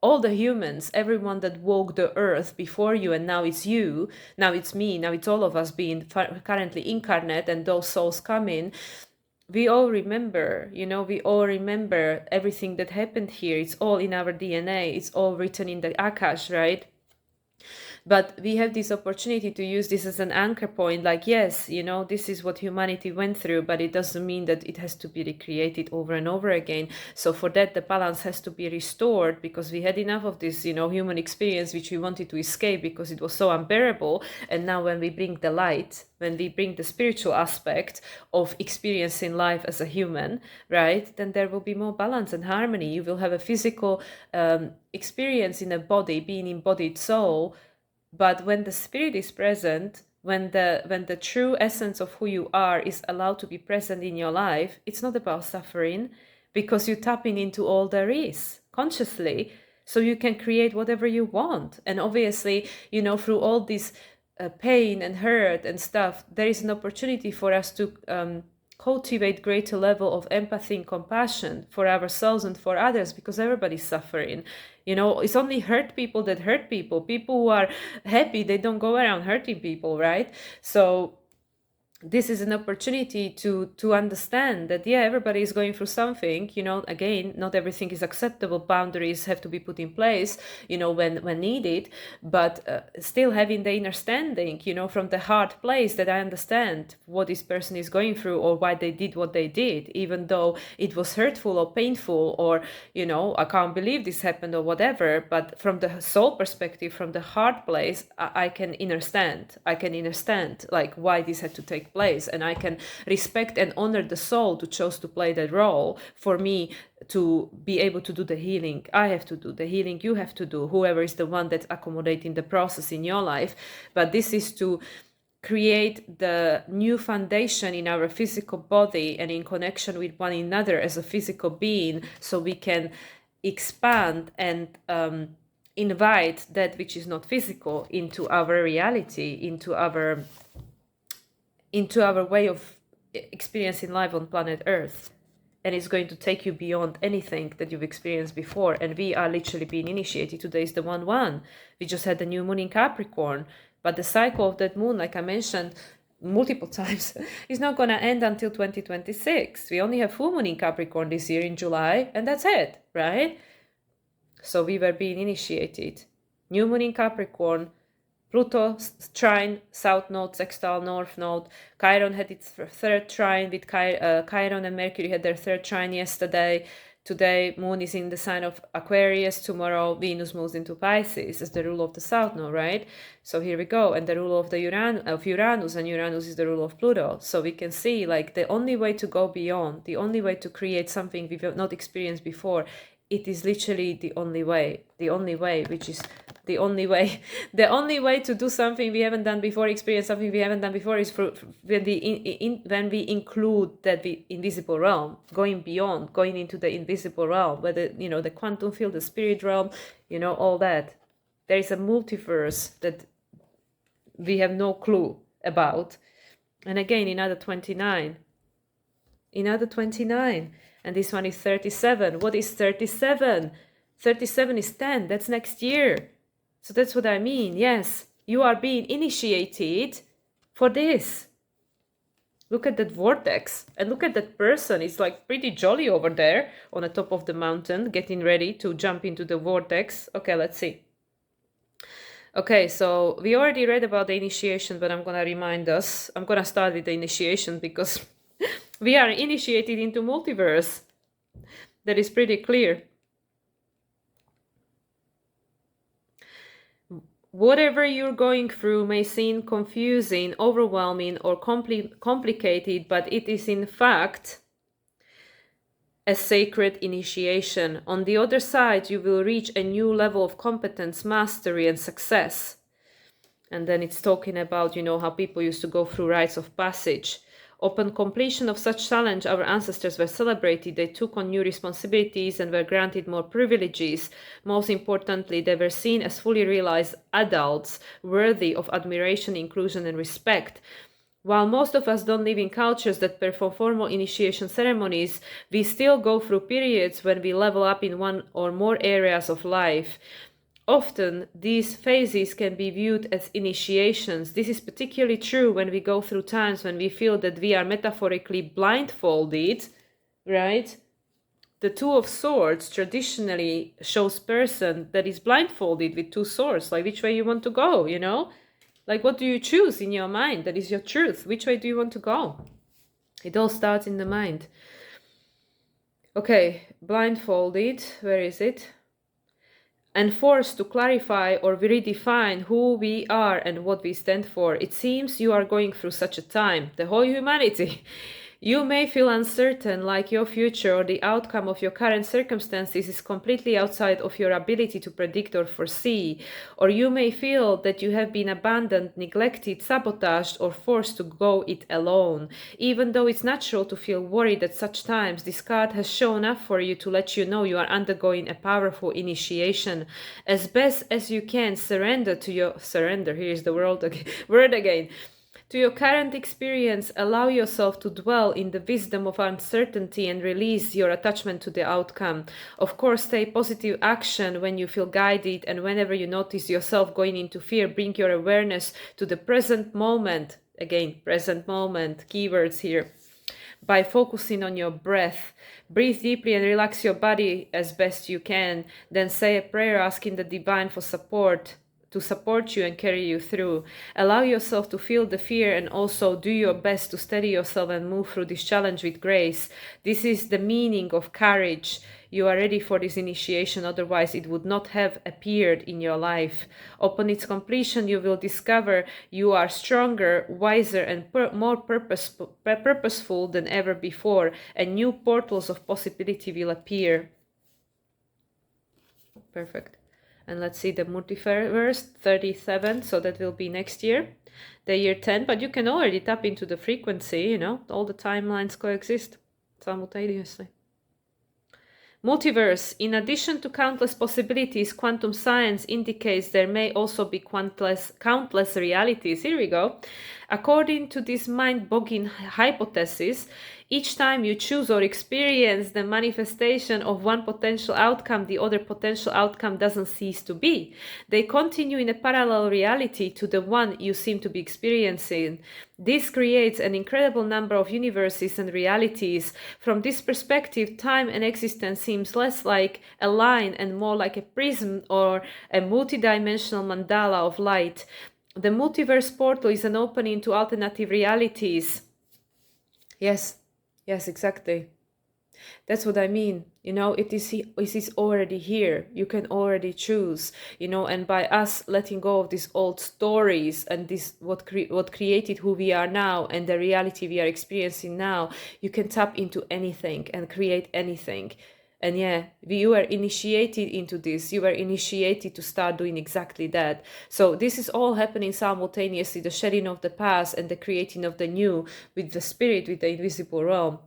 all the humans, everyone that walked the earth before you, and now it's you, now it's me, now it's all of us being currently incarnate, and those souls come in. We all remember, everything that happened here. It's all in our DNA. It's all written in the Akash, right? But we have this opportunity to use this as an anchor point, like, yes, this is what humanity went through, but it doesn't mean that it has to be recreated over and over again. So for that, the balance has to be restored, because we had enough of this, human experience, which we wanted to escape because it was so unbearable. And now when we bring the light, when we bring the spiritual aspect of experiencing life as a human, right, then there will be more balance and harmony. You will have a physical experience in a body, being embodied soul. But when the spirit is present, when the true essence of who you are is allowed to be present in your life, it's not about suffering, because you're tapping into all there is consciously, so you can create whatever you want. And obviously, through all this pain and hurt and stuff, there is an opportunity for us to cultivate greater level of empathy and compassion for ourselves and for others, because everybody's suffering. It's only hurt people that hurt people. People who are happy, they don't go around hurting people, right? So this is an opportunity to understand that, yeah, everybody is going through something. Again, not everything is acceptable. Boundaries have to be put in place, when needed, but still having the understanding, from the heart place, that I understand what this person is going through, or why they did what they did, even though it was hurtful or painful, or I can't believe this happened, or whatever. But from the soul perspective, from the heart place, I can understand like why this had to take place, and I can respect and honor the soul to chose to play that role for me to be able to do the healing. I have to do the healing, you have to do, whoever is the one that's accommodating the process in your life. But this is to create the new foundation in our physical body and in connection with one another as a physical being, so we can expand and invite that which is not physical into our reality, into our way of experiencing life on planet Earth. And it's going to take you beyond anything that you've experienced before. And we are literally being initiated. Today is the 1-1. We just had the new moon in Capricorn. But the cycle of that moon, like I mentioned multiple times, is not going to end until 2026. We only have full moon in Capricorn this year in July, and that's it, right? So we were being initiated. New moon in Capricorn, Pluto trine, south node, sextile, north node. Chiron had its third trine with Chiron and Mercury had their third trine yesterday. Today, moon is in the sign of Aquarius. Tomorrow, Venus moves into Pisces as the rule of the south node, right? So here we go. And the rule of Uranus, and Uranus is the rule of Pluto. So we can see, like, the only way to go beyond, the only way to create something we've not experienced before, it is literally the only way, which is the only way. The only way to do something we haven't done before, experience something we haven't done before, is when we include that the invisible realm, going beyond, going into the invisible realm, whether the quantum field, the spirit realm, all that. There is a multiverse that we have no clue about. And again, another 29. And this one is 37. What is 37? 37 is 10. That's next year. So that's what I mean. Yes, you are being initiated for this. Look at that vortex. And look at that person. It's like pretty jolly over there on the top of the mountain, getting ready to jump into the vortex. Okay, let's see. Okay, so we already read about the initiation, but I'm going to remind us. I'm going to start with the initiation because we are initiated into multiverse. That is pretty clear. Whatever you're going through may seem confusing, overwhelming, or complicated, but it is in fact a sacred initiation. On the other side, you will reach a new level of competence, mastery, and success. And then it's talking about, how people used to go through rites of passage. Upon completion of such challenge, our ancestors were celebrated. They took on new responsibilities and were granted more privileges. Most importantly, they were seen as fully realized adults, worthy of admiration, inclusion, and respect. While most of us don't live in cultures that perform formal initiation ceremonies, we still go through periods when we level up in one or more areas of life. Often, these phases can be viewed as initiations. This is particularly true when we go through times when we feel that we are metaphorically blindfolded, right? The Two of Swords traditionally shows person that is blindfolded with two swords, like which way you want to go, Like what do you choose in your mind? That is your truth. Which way do you want to go? It all starts in the mind. Okay, blindfolded, where is it? And forced to clarify or redefine who we are and what we stand for. It seems you are going through such a time, the whole humanity. You may feel uncertain, like your future or the outcome of your current circumstances is completely outside of your ability to predict or foresee. Or you may feel that you have been abandoned, neglected, sabotaged, or forced to go it alone. Even though it's natural to feel worried at such times, this card has shown up for you to let you know you are undergoing a powerful initiation. As best as you can, surrender, here is the word again. To your current experience, allow yourself to dwell in the wisdom of uncertainty and release your attachment to the outcome. Of course, take positive action when you feel guided, and whenever you notice yourself going into fear, bring your awareness to the present moment. Again, present moment, keywords here. By focusing on your breath. Breathe deeply and relax your body as best you can. Then say a prayer asking the divine for support, to support you and carry you through. Allow yourself to feel the fear and also do your best to steady yourself and move through this challenge with grace. This is the meaning of courage. You are ready for this initiation, otherwise it would not have appeared in your life. Upon its completion, you will discover you are stronger, wiser, and more purposeful than ever before, and new portals of possibility will appear. Perfect. And let's see the multiverse 37, so that will be next year, the year 10, but you can already tap into the frequency, you know, all the timelines coexist simultaneously. Multiverse. In addition to countless possibilities, quantum science indicates there may also be countless realities. Here we go. According to this mind-boggling hypothesis, each time you choose or experience the manifestation of one potential outcome, the other potential outcome doesn't cease to be. They continue in a parallel reality to the one you seem to be experiencing. This creates an incredible number of universes and realities. From this perspective, time and existence seems less like a line and more like a prism or a multidimensional mandala of light. The multiverse portal is an opening to alternative realities. Yes, exactly. That's what I mean. You know, it is already here. You can already choose, you know, and by us letting go of these old stories and this what created who we are now and the reality we are experiencing now, you can tap into anything and create anything. And yeah, you were initiated into this. You were initiated to start doing exactly that. So this is all happening simultaneously, the shedding of the past and the creating of the new with the spirit, with the invisible realm.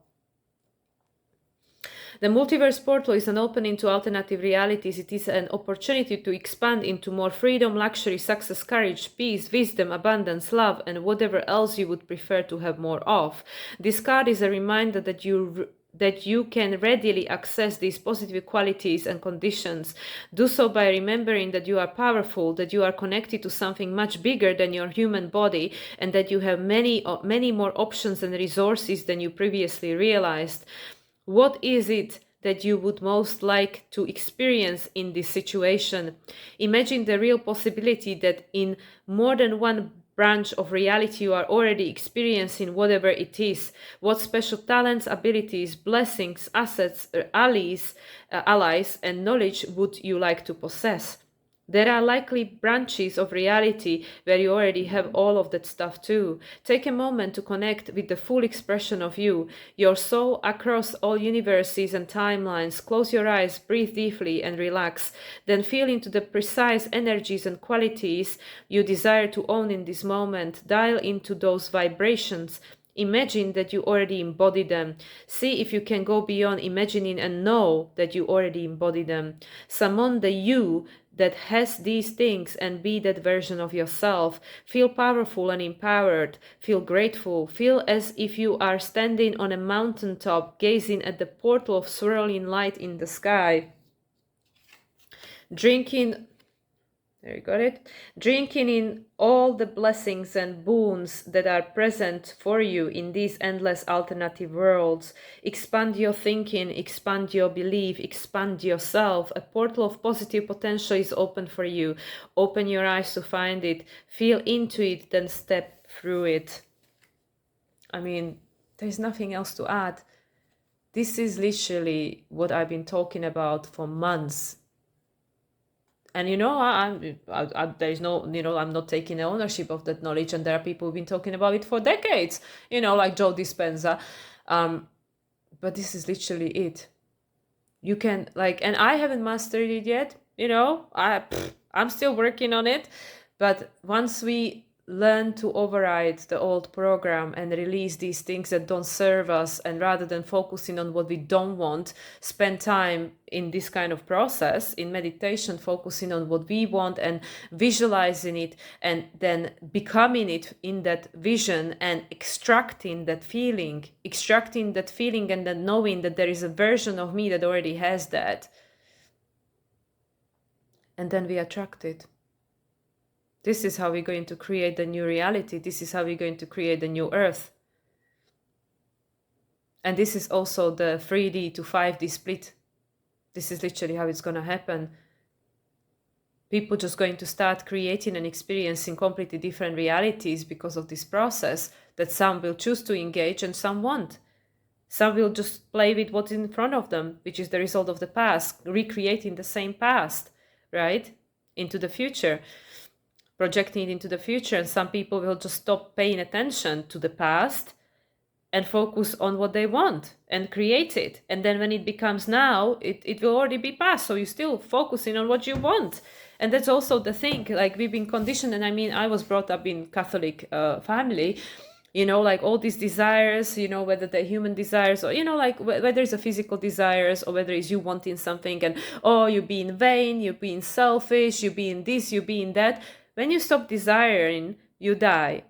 The multiverse portal is an opening to alternative realities. It is an opportunity to expand into more freedom, luxury, success, courage, peace, wisdom, abundance, love, and whatever else you would prefer to have more of. This card is a reminder that you can readily access these positive qualities and conditions. Do so by remembering that you are powerful, that you are connected to something much bigger than your human body, and that you have many more options and resources than you previously realized. What is it that you would most like to experience in this situation? Imagine the real possibility that in more than one branch of reality you are already experiencing whatever it is. What special talents, abilities, blessings, assets, allies, and knowledge would you like to possess? There are likely branches of reality where you already have all of that stuff too. Take a moment to connect with the full expression of you, your soul across all universes and timelines. Close your eyes, breathe deeply and relax. Then feel into the precise energies and qualities you desire to own in this moment. Dial into those vibrations. Imagine that you already embody them. See if you can go beyond imagining and know that you already embody them. Summon the you that has these things and be that version of yourself. Feel powerful and empowered. Feel grateful. Feel as if you are standing on a mountaintop, gazing at the portal of swirling light in the sky. There you got it. Drinking in all the blessings and boons that are present for you in these endless alternative worlds. Expand your thinking, expand your belief, expand yourself. A portal of positive potential is open for you. Open your eyes to find it. Feel into it, then step through it. I mean, there's nothing else to add. This is literally what I've been talking about for months. And you know, there's no, you know, I'm not taking ownership of that knowledge, and there are people who've been talking about it for decades, you know, like Joe Dispenza. But this is literally it. You can and I haven't mastered it yet, you know. I'm still working on it, but once we learn to override the old program and release these things that don't serve us, and rather than focusing on what we don't want, spend time in this kind of process in meditation, focusing on what we want and visualizing it, and then becoming it in that vision and extracting that feeling, and then knowing that there is a version of me that already has that, and then we attract it. This is how we're going to create the new reality. This is how we're going to create the new earth. And this is also the 3D to 5D split. This is literally how it's going to happen. People just going to start creating and experiencing completely different realities because of this process, that some will choose to engage and some won't. Some will just play with what's in front of them, which is the result of the past, recreating the same past, right? Into the future. Projecting it into the future, and some people will just stop paying attention to the past and focus on what they want and create it. And then when it becomes now, it will already be past. So you're still focusing on what you want. And that's also the thing, like we've been conditioned. And I mean, I was brought up in Catholic family, you know, like all these desires, you know, whether they're human desires or, you know, like whether it's a physical desires or whether it's you wanting something and, oh, you're being vain, you're being selfish, you're being this, you're being that. When you stop desiring, you die.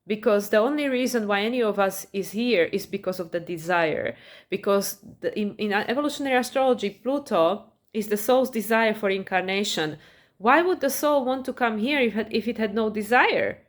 Because the only reason why any of us is here is because of the desire. Because in evolutionary astrology, Pluto is the soul's desire for incarnation. Why would the soul want to come here if it had no desire?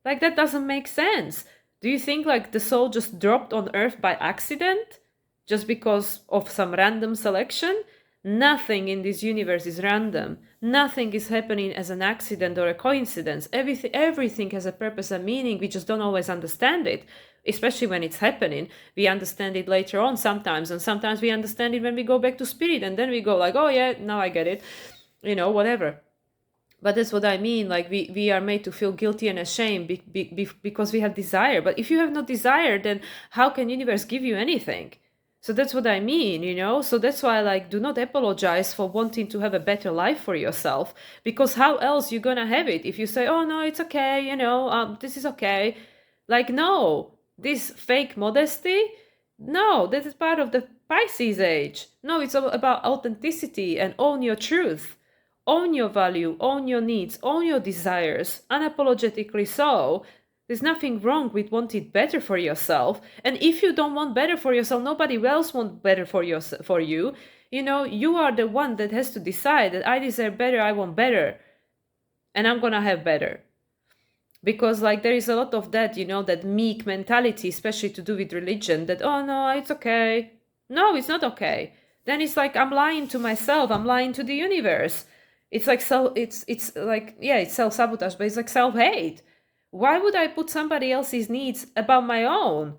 Like, that doesn't make sense. Do you think like the soul just dropped on Earth by accident? Just because of some random selection? Nothing in this universe is random. Nothing is happening as an accident or a coincidence. Everything has a purpose and meaning. We just don't always understand it, especially when it's happening. We understand it later on sometimes, and sometimes we understand it when we go back to spirit, and then we go like, oh yeah, now I get it, you know, whatever. But that's what I mean, like we are made to feel guilty and ashamed because we have desire. But if you have no desire, then how can universe give you anything? So that's what I mean, you know? So that's why, like, do not apologize for wanting to have a better life for yourself, because how else you gonna have it if you say, oh, no, it's okay, you know, this is okay. Like, no, this fake modesty, no, that is part of the Pisces age. No, it's all about authenticity and own your truth. Own your value, own your needs, own your desires, unapologetically so. There's nothing wrong with wanting better for yourself. And if you don't want better for yourself, nobody else wants better for you. You know, you are the one that has to decide that I deserve better, I want better. And I'm gonna have better. Because like there is a lot of that, you know, that meek mentality, especially to do with religion, that, oh no, it's okay. No, it's not okay. Then it's like I'm lying to myself, I'm lying to the universe. It's like it's like, yeah, it's self-sabotage, but it's like self-hate. Why would I put somebody else's needs above my own?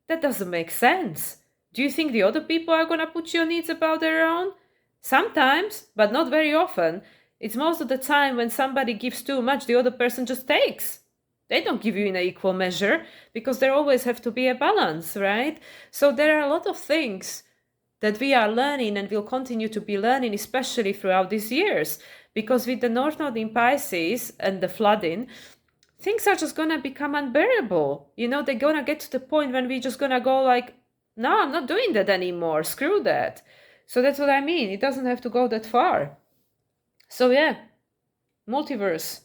That doesn't make sense. Do you think the other people are gonna put your needs above their own? Sometimes, but not very often. It's most of the time when somebody gives too much, the other person just takes. They don't give you in an equal measure because there always have to be a balance, right? So there are a lot of things that we are learning and will continue to be learning, especially throughout these years. Because with the North Node in Pisces and the flooding, things are just gonna become unbearable. You know, they're gonna get to the point when we're just gonna go like, no, I'm not doing that anymore. Screw that. So that's what I mean. It doesn't have to go that far. So yeah, multiverse.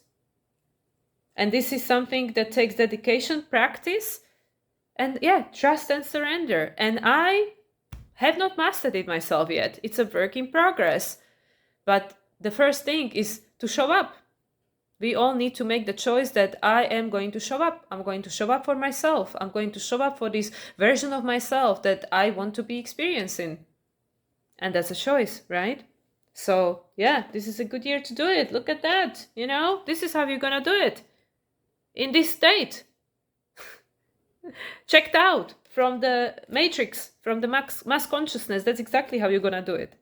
And this is something that takes dedication, practice, and yeah, trust and surrender. And I have not mastered it myself yet. It's a work in progress. But the first thing is to show up. We all need to make the choice that I am going to show up. I'm going to show up for myself. I'm going to show up for this version of myself that I want to be experiencing. And that's a choice, right? So yeah, this is a good year to do it. Look at that. You know, this is how you're going to do it. In this state. Checked out from the matrix, from the mass consciousness. That's exactly how you're going to do it.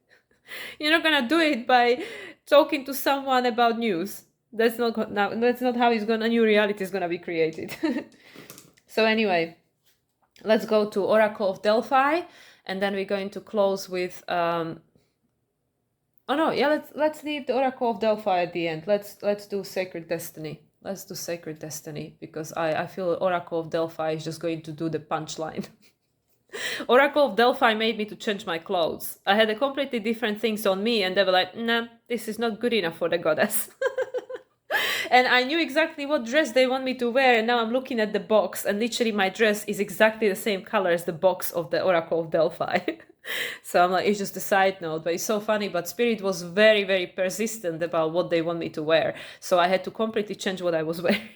You're not going to do it by talking to someone about news. That's not how a new reality is gonna be created. So anyway, let's go to Oracle of Delphi, and then we're going to close with let's leave the Oracle of Delphi at the end. Let's do Sacred Destiny. Let's do Sacred Destiny, because I feel Oracle of Delphi is just going to do the punchline. Oracle of Delphi made me to change my clothes. I had a completely different things on me, and they were like, nah, this is not good enough for the goddess. And I knew exactly what dress they want me to wear, and now I'm looking at the box, and literally my dress is exactly the same color as the box of the Oracle of Delphi. So I'm like, it's just a side note, but it's so funny. But Spirit was very, very persistent about what they want me to wear. So I had to completely change what I was wearing.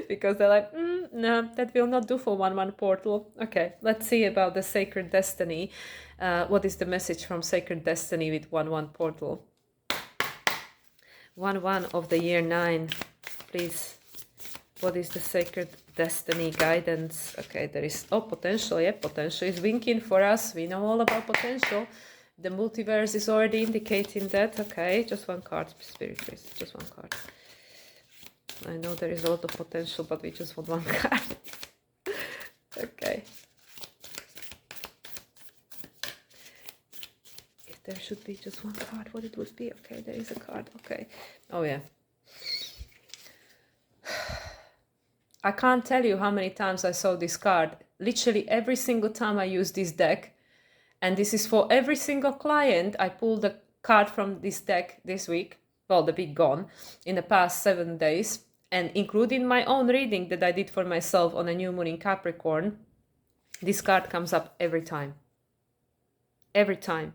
Because they're like, no, that will not do for 1-1 portal. Okay, let's see about the Sacred Destiny. What is the message from Sacred Destiny with 1-1 portal? 1-1 of the year 9, please. What is the Sacred Destiny guidance? Okay, there is, oh, potential. Yeah, potential is winking for us. We know all about potential. The multiverse is already indicating that. Okay, just one card, Spirit, please. Just one card. I know there is a lot of potential, but we just want one card. Okay. If there should be just one card, what it would be? Okay, there is a card. Okay. Oh, yeah. I can't tell you how many times I saw this card. Literally every single time I use this deck. And this is for every single client. I pulled a card from this deck this week. Well, the week gone. In the past 7 days. And including my own reading that I did for myself on a new moon in Capricorn. This card comes up every time. Every time.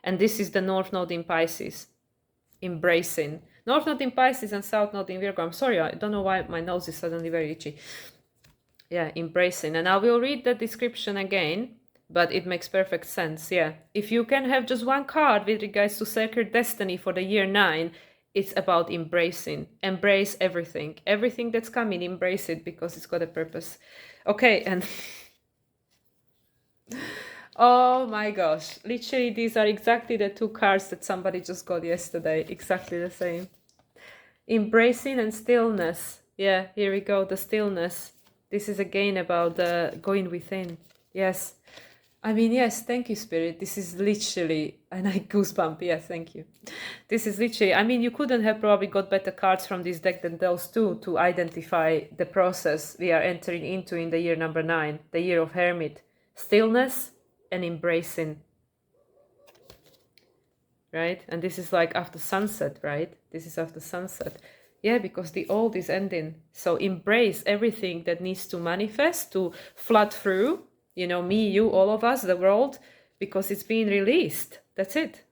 And this is the North Node in Pisces. Embracing. North Node in Pisces and South Node in Virgo. I'm sorry, I don't know why my nose is suddenly very itchy. Yeah, embracing. And I will read the description again, but it makes perfect sense. Yeah, if you can have just one card with regards to Sacred Destiny for the year 9, it's about embracing. Embrace everything. Everything that's coming, embrace it, because it's got a purpose. Okay, and... oh my gosh, literally these are exactly the 2 cards that somebody just got yesterday. Exactly the same. Embracing and stillness. Yeah, here we go, the stillness. This is again about the going within. Yes. I mean, yes, thank you, Spirit. This is literally, and I goosebump. Yes, thank you. This is literally, I mean, you couldn't have probably got better cards from this deck than those 2 to identify the process we are entering into in the year number 9, the year of Hermit. Stillness and embracing. Right? And this is like after sunset, right? This is after sunset. Yeah, because the old is ending. So embrace everything that needs to manifest, to flood through, you know, me, you, all of us, the world, because it's being released. That's it.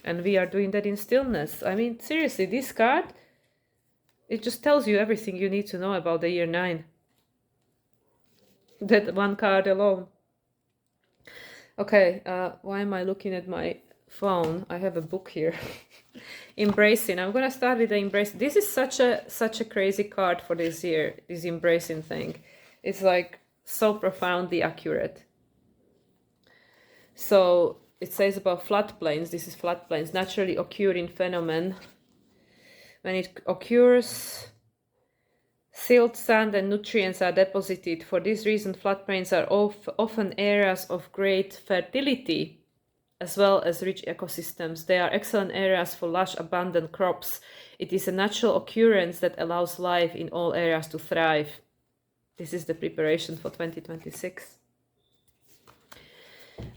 And we are doing that in stillness. I mean, seriously, this card, it just tells you everything you need to know about the year 9. That one card alone. Okay, why am I looking at my phone? I have a book here. Embracing. I'm gonna start with the embrace. This is such a crazy card for this year, this embracing thing. It's like so profoundly accurate. So it says about floodplains. This is floodplains, naturally occurring phenomenon. When it occurs, silt, sand, and nutrients are deposited. For this reason, floodplains are often areas of great fertility, as well as rich ecosystems. They are excellent areas for lush, abundant crops. It is a natural occurrence that allows life in all areas to thrive. This is the preparation for 2026.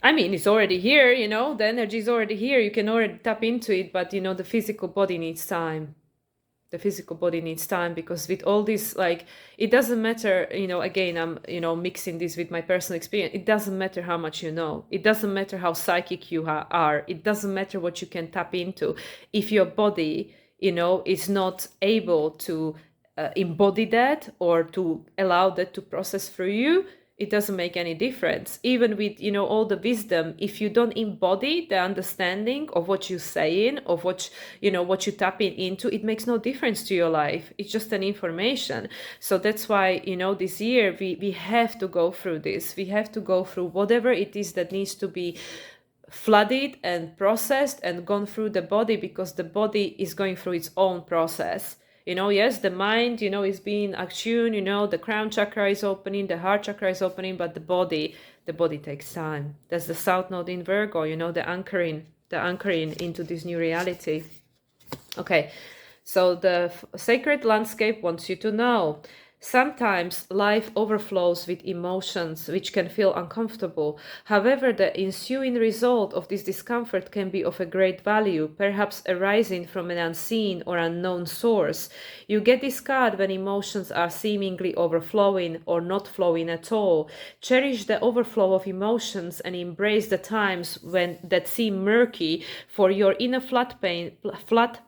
I mean, it's already here, you know, the energy is already here. You can already tap into it, but, you know, the physical body needs time. The physical body needs time, because with all this, like, it doesn't matter, you know, again, I'm, you know, mixing this with my personal experience. It doesn't matter how much you know. It doesn't matter how psychic you are. It doesn't matter what you can tap into. If your body, you know, is not able to embody that or to allow that to process through you, it doesn't make any difference. Even with, you know, all the wisdom, if you don't embody the understanding of what you're saying, of what, you know, what you're tapping into, it makes no difference to your life. It's just an information. So that's why, you know, this year we have to go through this. We have to go through whatever it is that needs to be flooded and processed and gone through the body, because the body is going through its own process. You know, yes, the mind, you know, is being attuned, you know, the crown chakra is opening, the heart chakra is opening, but the body takes time. That's the South Node in Virgo, you know, the anchoring into this new reality. Okay, So the sacred landscape wants you to know. Sometimes life overflows with emotions which can feel uncomfortable. However, the ensuing result of this discomfort can be of a great value, perhaps arising from an unseen or unknown source. You get this card when emotions are seemingly overflowing or not flowing at all. Cherish the overflow of emotions and embrace the times when that seem murky, for your inner flat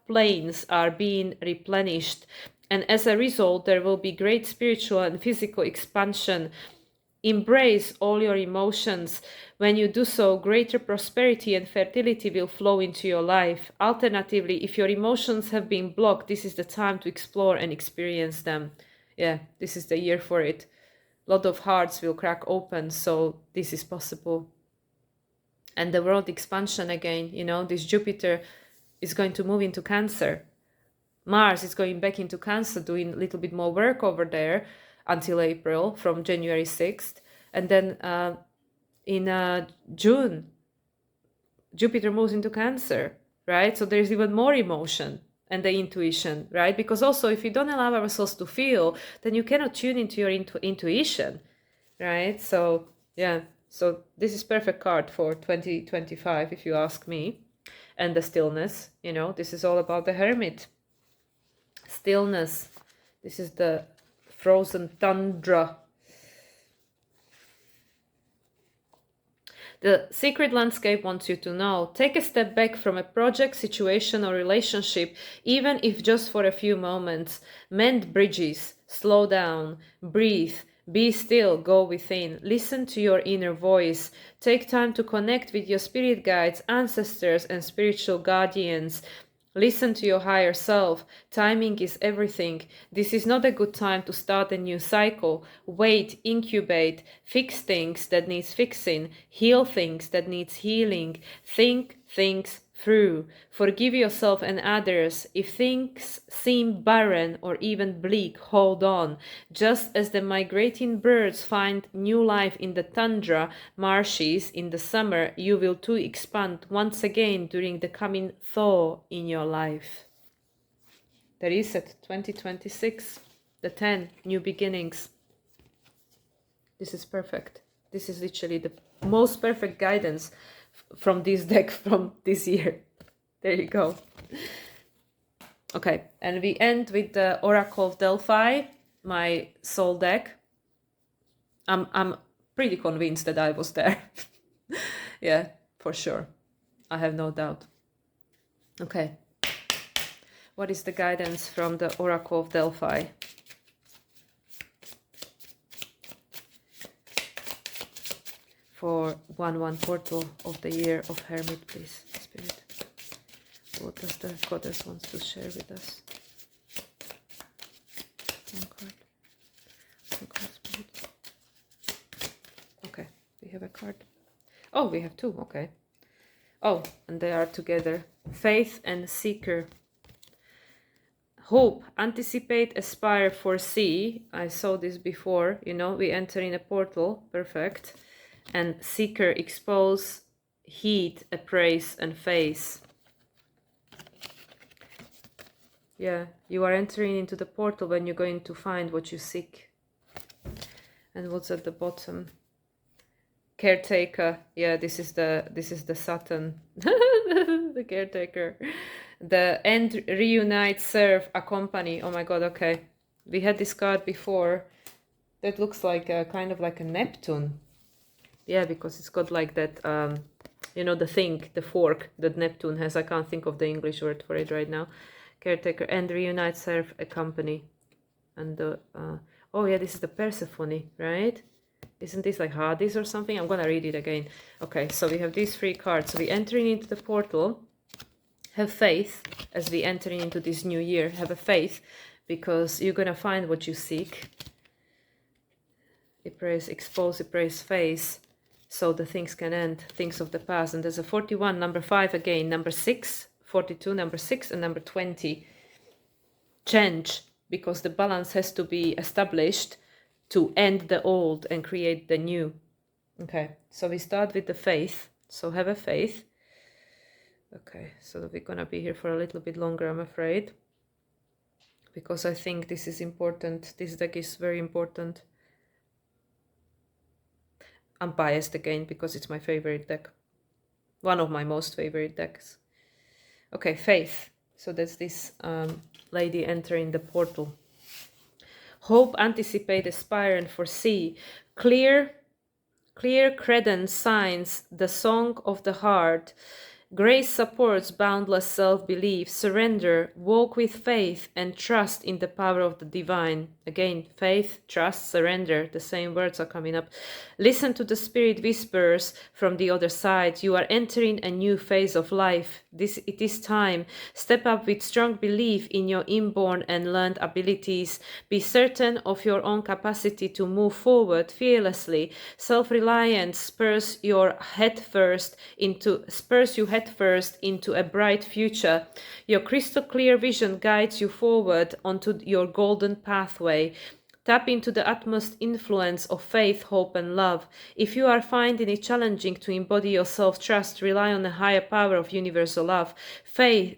plains are being replenished, and as a result there will be great spiritual and physical expansion. Embrace all your emotions. When you do so, greater prosperity and fertility will flow into your life. Alternatively, if your emotions have been blocked, this is the time to explore and experience them. Yeah, this is the year for it. A lot of hearts will crack open, so this is possible. And the world expansion again, this Jupiter is going to move into Cancer. Mars is going back into Cancer, doing a little bit more work over there until April, from January 6th. And then in June, Jupiter moves into Cancer, right? So there's even more emotion and the intuition, right? Because also, if you don't allow ourselves to feel, then you cannot tune into your intuition, right? So, yeah. So this is perfect card for 2025, if you ask me. And the stillness, this is all about the Hermit. Stillness. This is the frozen tundra. The secret landscape wants you to know. Take a step back from a project, situation, or relationship, even if just for a few moments. Mend bridges. Slow down. Breathe. Be still. Go within. Listen to your inner voice. Take time to connect with your spirit guides, ancestors, and spiritual guardians. Listen to your higher self. Timing is everything. This is not a good time to start a new cycle. Wait, incubate, fix things that needs fixing, heal things that needs healing. Think things through. Forgive yourself and others. If things seem barren or even bleak, hold on. Just as the migrating birds find new life in the tundra marshes in the summer, you will too expand once again during the coming thaw in your life. The reset 2026, the 10 new beginnings. This is perfect. This is literally the most perfect guidance from this deck from this year. There you go. Okay, and we end with the Oracle of Delphi, my soul deck. I'm pretty convinced that I was there. Yeah, for sure. I have no doubt. Okay. What is the guidance from the Oracle of Delphi? For 1/1 portal of the year of Hermit, please, Spirit. What does the goddess wants to share with us? One card. One card, Spirit. Okay, we have a card. Oh, we have two, okay. Oh, and they are together. Faith and Seeker. Hope, anticipate, aspire, foresee. I saw this before, we enter in a portal. Perfect. And Seeker, expose, heed, appraise, and face. Yeah, you are entering into the portal when you're going to find what you seek. And what's at the bottom? Caretaker. Yeah, this is the Saturn. The caretaker. The end, reunite, serve, accompany. Oh my god, okay. We had this card before. That looks like kind of like a Neptune. Yeah, because it's got like that, the fork that Neptune has. I can't think of the English word for it right now. Caretaker, and reunite, serve, accompany. And the, oh yeah, this is the Persephone, right? Isn't this like Hades or something? I'm gonna read it again. Okay, so we have these three cards. So we're entering into the portal. Have faith as we entering into this new year. Have a faith, because you're gonna find what you seek. Appraise, expose, appraise, face, so the things can end, things of the past. And there's a 41, number 5 again, number 6, 42, number 6, and number 20. Change, because the balance has to be established to end the old and create the new. Okay, so we start with the faith. So have a faith. Okay, so we're gonna be here for a little bit longer, I'm afraid. because I think this is important. This deck is very important. I'm biased again because it's my favorite deck. One of my most favorite decks. Okay, faith. So that's this lady entering the portal. Hope, anticipate, aspire, and foresee. Clear credence signs the song of the heart. Grace supports boundless self-belief. Surrender, walk with faith, and trust in the power of the divine. Again, faith, trust, surrender. The same words are coming up. Listen to the spirit whispers from the other side. You are entering a new phase of life. It is time. Step up with strong belief in your inborn and learned abilities. Be certain of your own capacity to move forward fearlessly. Self-reliance spurs you head first into a bright future. Your crystal clear vision guides you forward onto your golden pathway. Tap into the utmost influence of faith, hope, and love. If you are finding it challenging to embody your self-trust, rely on the higher power of universal love. Faith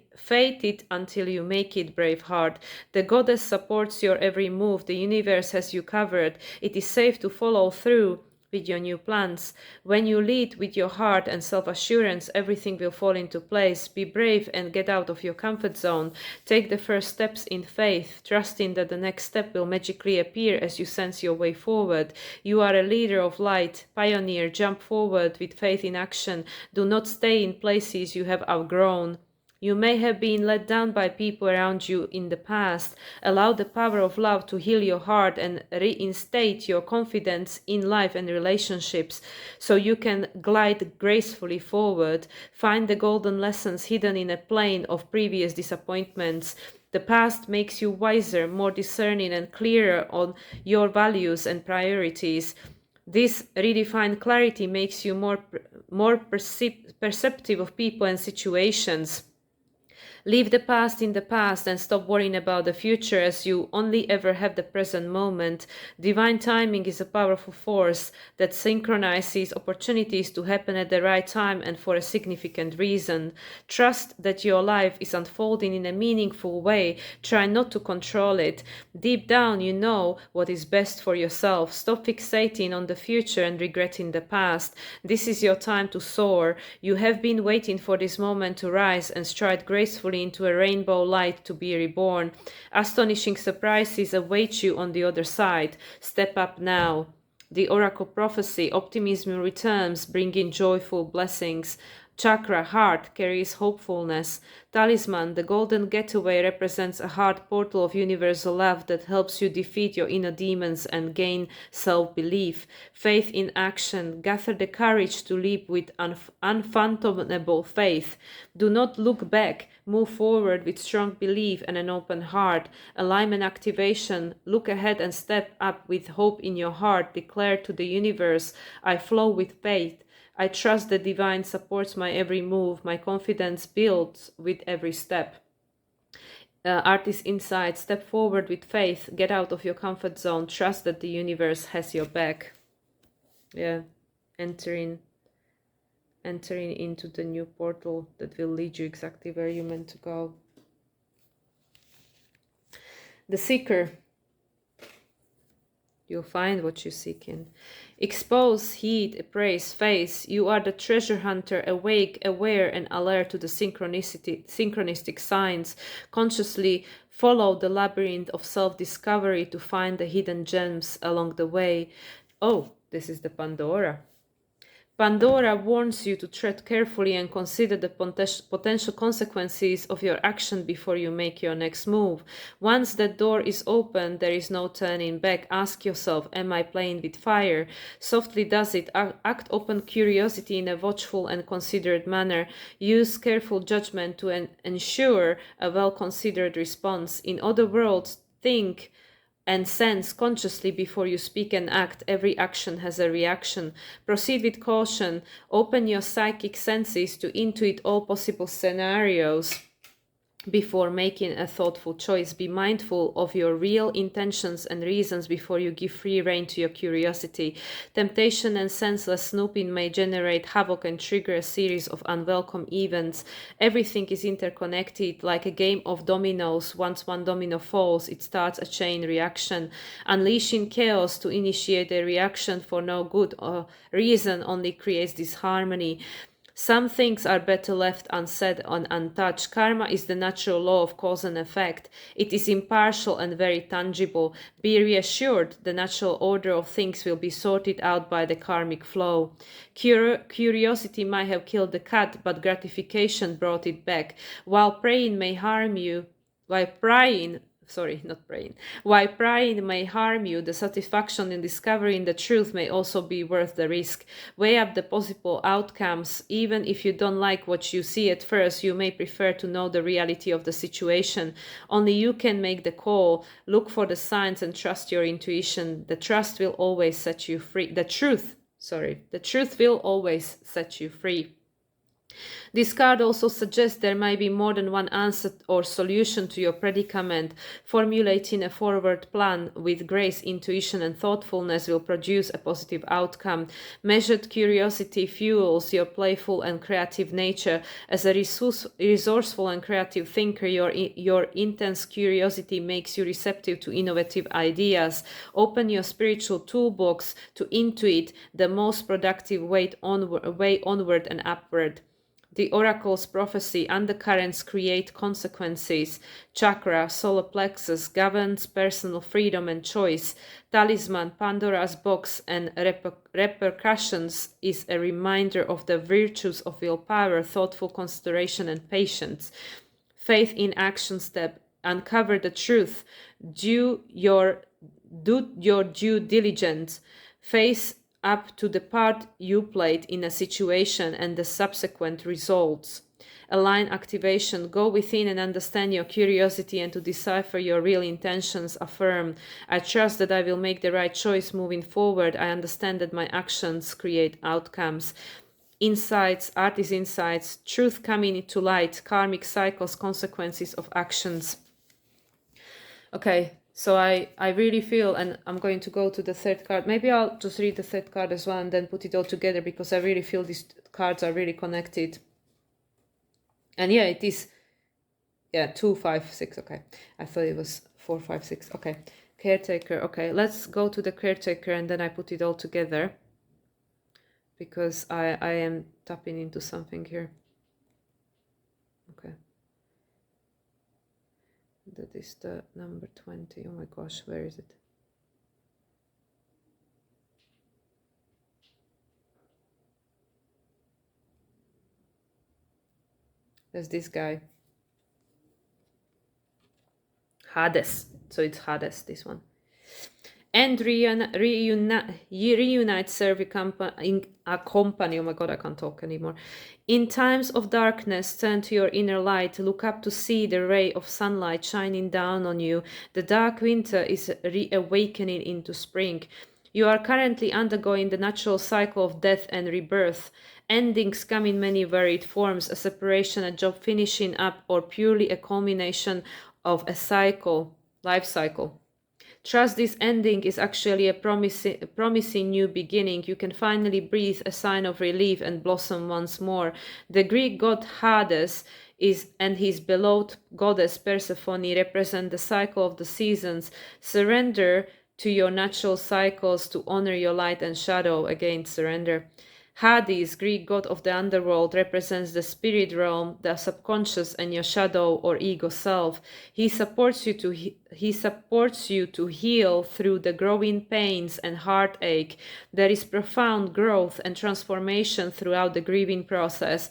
it until you make it, brave heart. The goddess supports your every move. The universe has you covered. It is safe to follow through with your new plans. When you lead with your heart and self-assurance, everything will fall into place. Be brave and get out of your comfort zone. Take the first steps in faith, trusting that the next step will magically appear as you sense your way forward. You are a leader of light, pioneer. Jump forward with faith in action. Do not stay in places you have outgrown. You may have been let down by people around you in the past. Allow the power of love to heal your heart and reinstate your confidence in life and relationships so you can glide gracefully forward. Find the golden lessons hidden in a plane of previous disappointments. The past makes you wiser, more discerning, and clearer on your values and priorities. This redefined clarity makes you more perceptive of people and situations. Leave the past in the past and stop worrying about the future, as you only ever have the present moment. Divine timing is a powerful force that synchronizes opportunities to happen at the right time and for a significant reason. Trust that your life is unfolding in a meaningful way. Try not to control it. Deep down, you know what is best for yourself. Stop fixating on the future and regretting the past. This is your time to soar. You have been waiting for this moment to rise and stride gracefully into a rainbow light to be reborn. Astonishing surprises await you on the other side. Step up now. The oracle prophecy, optimism returns, bringing joyful blessings. Chakra, heart, carries hopefulness. Talisman, the golden getaway, represents a heart portal of universal love that helps you defeat your inner demons and gain self-belief. Faith in action, gather the courage to leap with unfathomable faith. Do not look back, move forward with strong belief and an open heart. Alignment activation, look ahead and step up with hope in your heart. Declare to the universe, I flow with faith. I trust the divine supports my every move. My confidence builds with every step. Artist insight, step forward with faith. Get out of your comfort zone. Trust that the universe has your back. Yeah, entering into the new portal that will lead you exactly where you're meant to go. The seeker. You'll find what you seek in. Expose, heed, appraise, face. You are the treasure hunter, awake, aware, and alert to the synchronistic signs. Consciously follow the labyrinth of self-discovery to find the hidden gems along the way. Oh, this is the Pandora. Pandora warns you to tread carefully and consider the potential consequences of your action before you make your next move. Once that door is open, there is no turning back. Ask yourself, am I playing with fire? Softly does it. Act open curiosity in a watchful and considerate manner. Use careful judgment to ensure a well-considered response. In other words, think and sense consciously before you speak and act. Every action has a reaction. Proceed with caution. Open your psychic senses to intuit all possible scenarios. before making a thoughtful choice. Be mindful of your real intentions and reasons before you give free rein to your curiosity. Temptation and senseless snooping may generate havoc and trigger a series of unwelcome events. Everything is interconnected like a game of dominoes. Once one domino falls, it starts a chain reaction. Unleashing chaos to initiate a reaction for no good reason only creates disharmony. Some things are better left unsaid and untouched. Karma is the natural law of cause and effect. It is impartial and very tangible. Be reassured, the natural order of things will be sorted out by the karmic flow. Curiosity might have killed the cat, but gratification brought it back. While praying may harm you, while prying sorry, not praying. While prying may harm you, the satisfaction in discovering the truth may also be worth the risk. Weigh up the possible outcomes. Even if you don't like what you see at first, you may prefer to know the reality of the situation. Only you can make the call. Look for the signs and trust your intuition. The truth will always set you free. The truth will always set you free. This card also suggests there might be more than one answer or solution to your predicament. Formulating a forward plan with grace, intuition, and thoughtfulness will produce a positive outcome. Measured curiosity fuels your playful and creative nature. As a resourceful and creative thinker, your intense curiosity makes you receptive to innovative ideas. Open your spiritual toolbox to intuit the most productive way onward and upward. The oracle's prophecy: undercurrents create consequences. Chakra, solar plexus, governs personal freedom and choice. Talisman, Pandora's box, and repercussions is a reminder of the virtues of willpower, thoughtful consideration, and patience. Faith in action step: uncover the truth. Do your due diligence. Face up to the part you played in a situation and the subsequent results. Align activation: go within and understand your curiosity and to decipher your real intentions. Affirm: I trust that I will make the right choice moving forward. I understand that my actions create outcomes. Insights, art is insights, truth coming into light, karmic cycles, consequences of actions. Okay, so I really feel, and I'm going to go to the third card. Maybe I'll just read the third card as well and then put it all together, because I really feel these cards are really connected. And yeah, it is, 2, 5, 6. Okay, I thought it was 4, 5, 6. Okay, caretaker. Okay, let's go to the caretaker and then I put it all together, because I am tapping into something here. Okay. That is the number 20. Oh my gosh, where is it? There's this guy. Hades. So it's Hades, this one. And reunite, serve a company. Oh my god, I can't talk anymore. In times of darkness, turn to your inner light. Look up to see the ray of sunlight shining down on you. The dark winter is reawakening into spring. You are currently undergoing the natural cycle of death and rebirth. Endings come in many varied forms: a separation, a job finishing up, or purely a culmination of a cycle, life cycle. Trust this ending is actually a promising new beginning. You can finally breathe a sign of relief and blossom once more. The Greek god Hades and his beloved goddess Persephone represent the cycle of the seasons. Surrender to your natural cycles to honor your light and shadow. Again, surrender. Hades, Greek god of the underworld, represents the spirit realm, the subconscious, and your shadow or ego self. He supports you to heal through the growing pains and heartache. There is profound growth and transformation throughout the grieving process.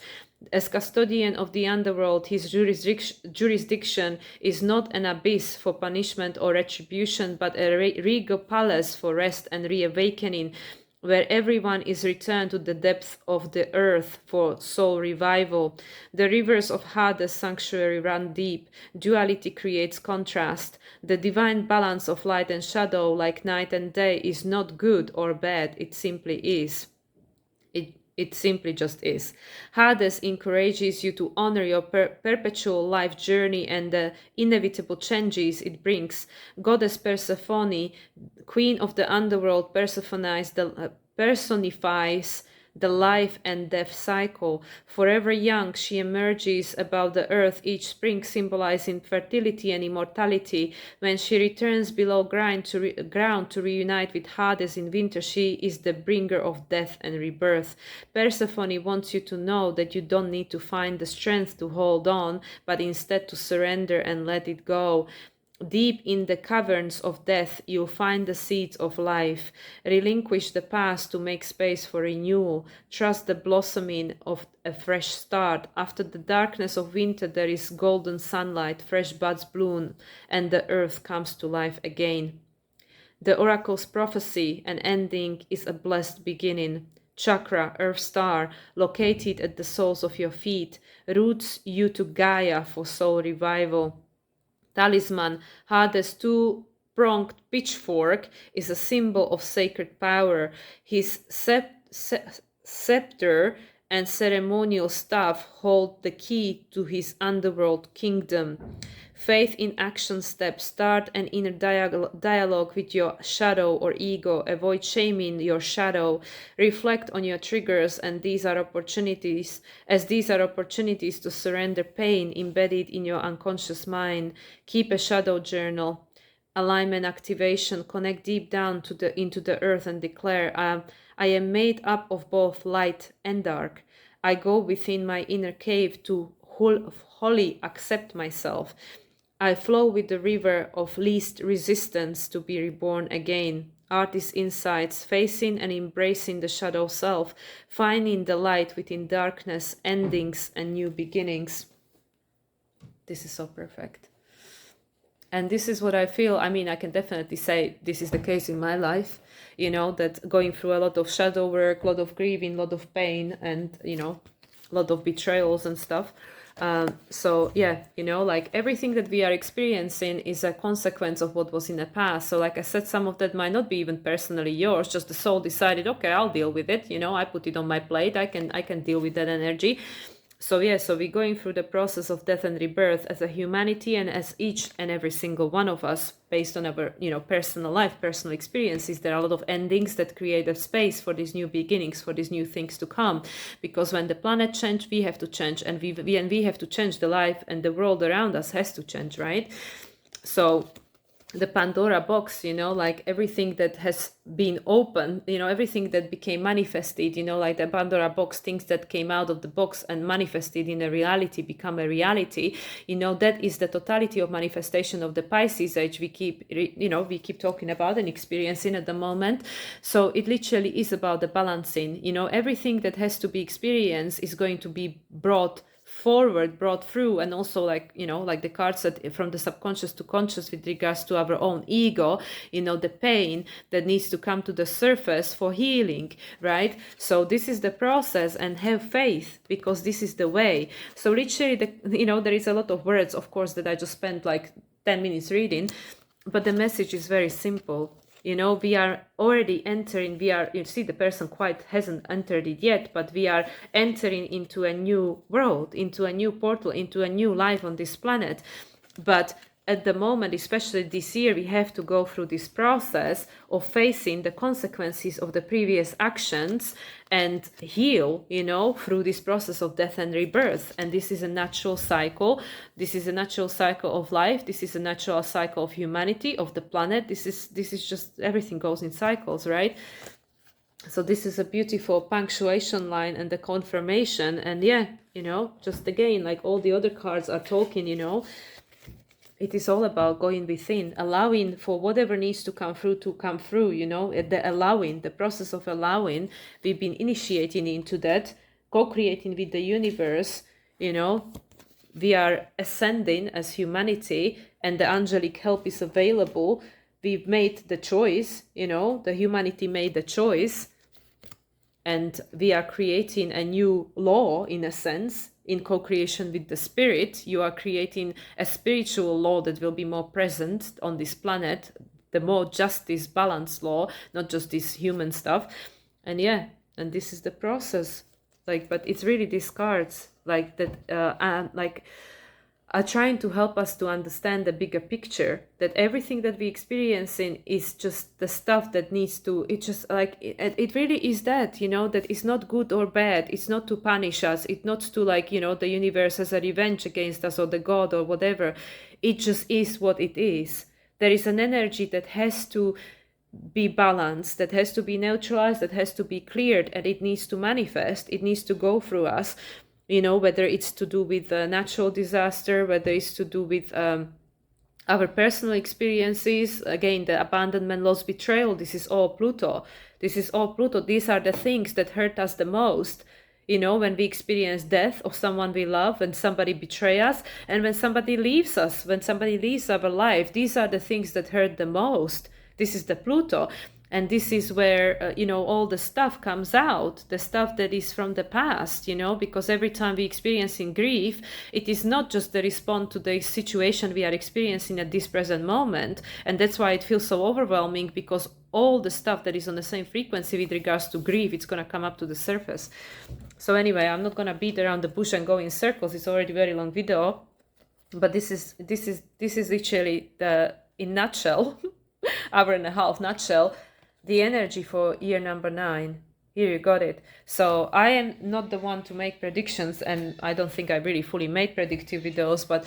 As custodian of the underworld, his jurisdiction is not an abyss for punishment or retribution, but a regal palace for rest and reawakening, where everyone is returned to the depths of the earth for soul revival. The rivers of Hades' sanctuary run deep. Duality creates contrast. The divine balance of light and shadow, like night and day, is not good or bad. It simply is. It simply just is. Hades encourages you to honor your perpetual life journey and the inevitable changes it brings. Goddess Persephone, queen of the underworld, personifies the life and death cycle. Forever young, she emerges above the earth each spring, symbolizing fertility and immortality. When she returns below ground to reunite with Hades in winter, she is the bringer of death and rebirth. Persephone wants you to know that you don't need to find the strength to hold on, but instead to surrender and let it go. Deep in the caverns of death, you'll find the seeds of life. Relinquish the past to make space for renewal. Trust the blossoming of a fresh start. After the darkness of winter, there is golden sunlight, fresh buds bloom, and the earth comes to life again. The oracle's prophecy, an ending is a blessed beginning. Chakra, earth star, located at the soles of your feet, roots you to Gaia for soul revival. Talisman, Hades' two-pronged pitchfork, is a symbol of sacred power. His scepter and ceremonial staff hold the key to his underworld kingdom. Faith in action steps. Start an inner dialogue with your shadow or ego. Avoid shaming your shadow. Reflect on your triggers, and these are opportunities to surrender pain embedded in your unconscious mind. Keep a shadow journal. Alignment activation. Connect deep down into the earth and declare, I am made up of both light and dark. I go within my inner cave to wholly accept myself. I flow with the river of least resistance to be reborn again. Artist insights, facing and embracing the shadow self, finding the light within darkness, endings and new beginnings. This is so perfect. And this is what I feel. I mean, I can definitely say this is the case in my life, you know, that going through a lot of shadow work, a lot of grieving, a lot of pain, and, you know, a lot of betrayals and stuff. So yeah, you know, like everything that we are experiencing is a consequence of what was in the past. So like I said, some of that might not be even personally yours, just the soul decided, okay, I'll deal with it, you know, I put it on my plate, I can deal with that energy. So yeah, so we're going through the process of death and rebirth as a humanity, and as each and every single one of us, based on our, you know, personal life, personal experiences. There are a lot of endings that create a space for these new beginnings, for these new things to come. Because when the planet changes, we have to change, and we have to change. The life and the world around us has to change, right? So the Pandora box, you know, like everything that has been opened, you know, everything that became manifested, you know, like the Pandora box, things that came out of the box and manifested in a reality become a reality, you know, that is the totality of manifestation of the Pisces age we keep talking about and experiencing at the moment. So it literally is about the balancing, you know, everything that has to be experienced is going to be brought forward, brought through. And also, like, you know, like the cards that from the subconscious to conscious with regards to our own ego, you know, the pain that needs to come to the surface for healing, right? So this is the process, and have faith, because this is the way. So literally, you know, there is a lot of words, of course, that I just spent like 10 minutes reading, but the message is very simple. You know, we are already entering, you see, the person quite hasn't entered it yet, but we are entering into a new world, into a new portal, into a new life on this planet. But at the moment, especially this year, we have to go through this process of facing the consequences of the previous actions and heal, you know, through this process of death and rebirth. And this is a natural cycle. This is a natural cycle of life. This is a natural cycle of humanity, of the planet. This is just, everything goes in cycles, right? So this is a beautiful punctuation line and the confirmation. And yeah, you know, just again, like all the other cards are talking, you know, it is all about going within, allowing for whatever needs to come through, you know, the process of allowing. We've been initiating into that, co-creating with the universe, you know, we are ascending as humanity, and the angelic help is available. We've made the choice, you know, the humanity made the choice, and we are creating a new law, in a sense, in co-creation with the spirit. You are creating a spiritual law that will be more present on this planet, the more justice, balance law, not just this human stuff. And yeah, and this is the process. Like, but it's really these cards like that, and like are trying to help us to understand the bigger picture, that everything that we experience in is just the stuff that needs to, it just like it really is that, you know, that it's not good or bad, it's not to punish us, it's not to, like, you know, the universe has a revenge against us or the god or whatever. It just is what it is. There is an energy that has to be balanced, that has to be neutralized, that has to be cleared, and it needs to manifest, it needs to go through us, you know, whether it's to do with a natural disaster, whether it's to do with our personal experiences, again, the abandonment, loss, betrayal. This is all Pluto. This is all Pluto. These are the things that hurt us the most, you know, when we experience death of someone we love, when somebody betray us, and when somebody leaves us, when somebody leaves our life. These are the things that hurt the most. This is the Pluto. And this is where, you know, all the stuff comes out, the stuff that is from the past, you know, because every time we experience in grief, it is not just the response to the situation we are experiencing at this present moment. And that's why it feels so overwhelming, because all the stuff that is on the same frequency with regards to grief, it's going to come up to the surface. So anyway, I'm not going to beat around the bush and go in circles. It's already a very long video, but this is literally the, in nutshell, hour and a half nutshell, the energy for year number 9. Here you got it. So I am not the one to make predictions, and I don't think I really fully made predictive videos, but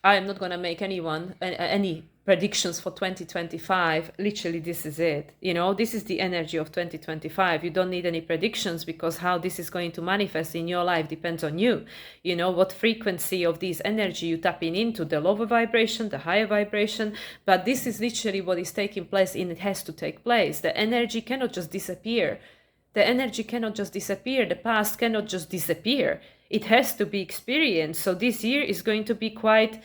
I am not going to make any predictions for 2025. Literally, this is it. You know, this is the energy of 2025. You don't need any predictions, because how this is going to manifest in your life depends on you. You know, what frequency of this energy you tapping into, the lower vibration, the higher vibration. But this is literally what is taking place, and it has to take place. The energy cannot just disappear. The energy cannot just disappear. The past cannot just disappear. It has to be experienced. So this year is going to be quite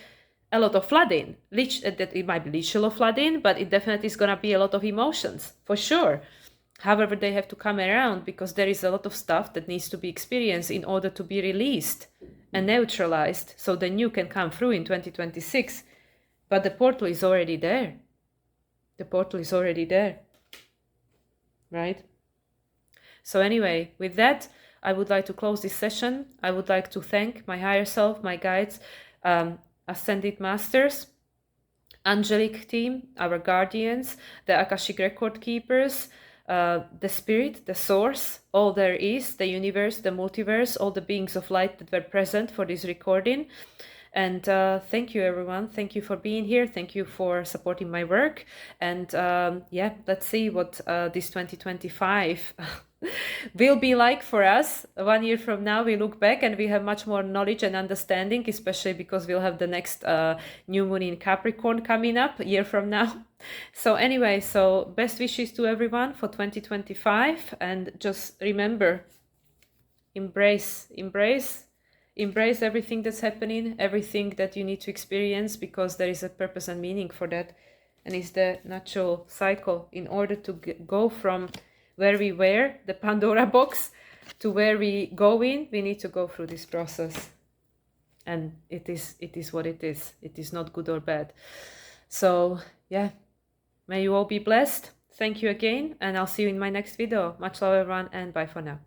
a lot of flooding. It might be literal flooding, but it definitely is going to be a lot of emotions, for sure. However, they have to come around, because there is a lot of stuff that needs to be experienced in order to be released and neutralized, so the new can come through in 2026. But the portal is already there. The portal is already there. Right? So anyway, with that, I would like to close this session. I would like to thank my higher self, my guides, Ascended Masters, angelic team, our guardians, the Akashic record keepers, the spirit, the source, all there is, the universe, the multiverse, all the beings of light that were present for this recording. And thank you, everyone. Thank you for being here. Thank you for supporting my work. And yeah, let's see what this 2025 will be like for us. 1 year from now, we look back and we have much more knowledge and understanding, especially because we'll have the next new moon in Capricorn coming up a year from now. So anyway, so best wishes to everyone for 2025. And just remember, embrace everything that's happening, everything that you need to experience, because there is a purpose and meaning for that. And it's the natural cycle. In order to go from where we were, the Pandora box, to where we go in, we need to go through this process. And it is what it is. It is not good or bad. So yeah, may you all be blessed. Thank you again, and I'll see you in my next video. Much love, everyone, and bye for now.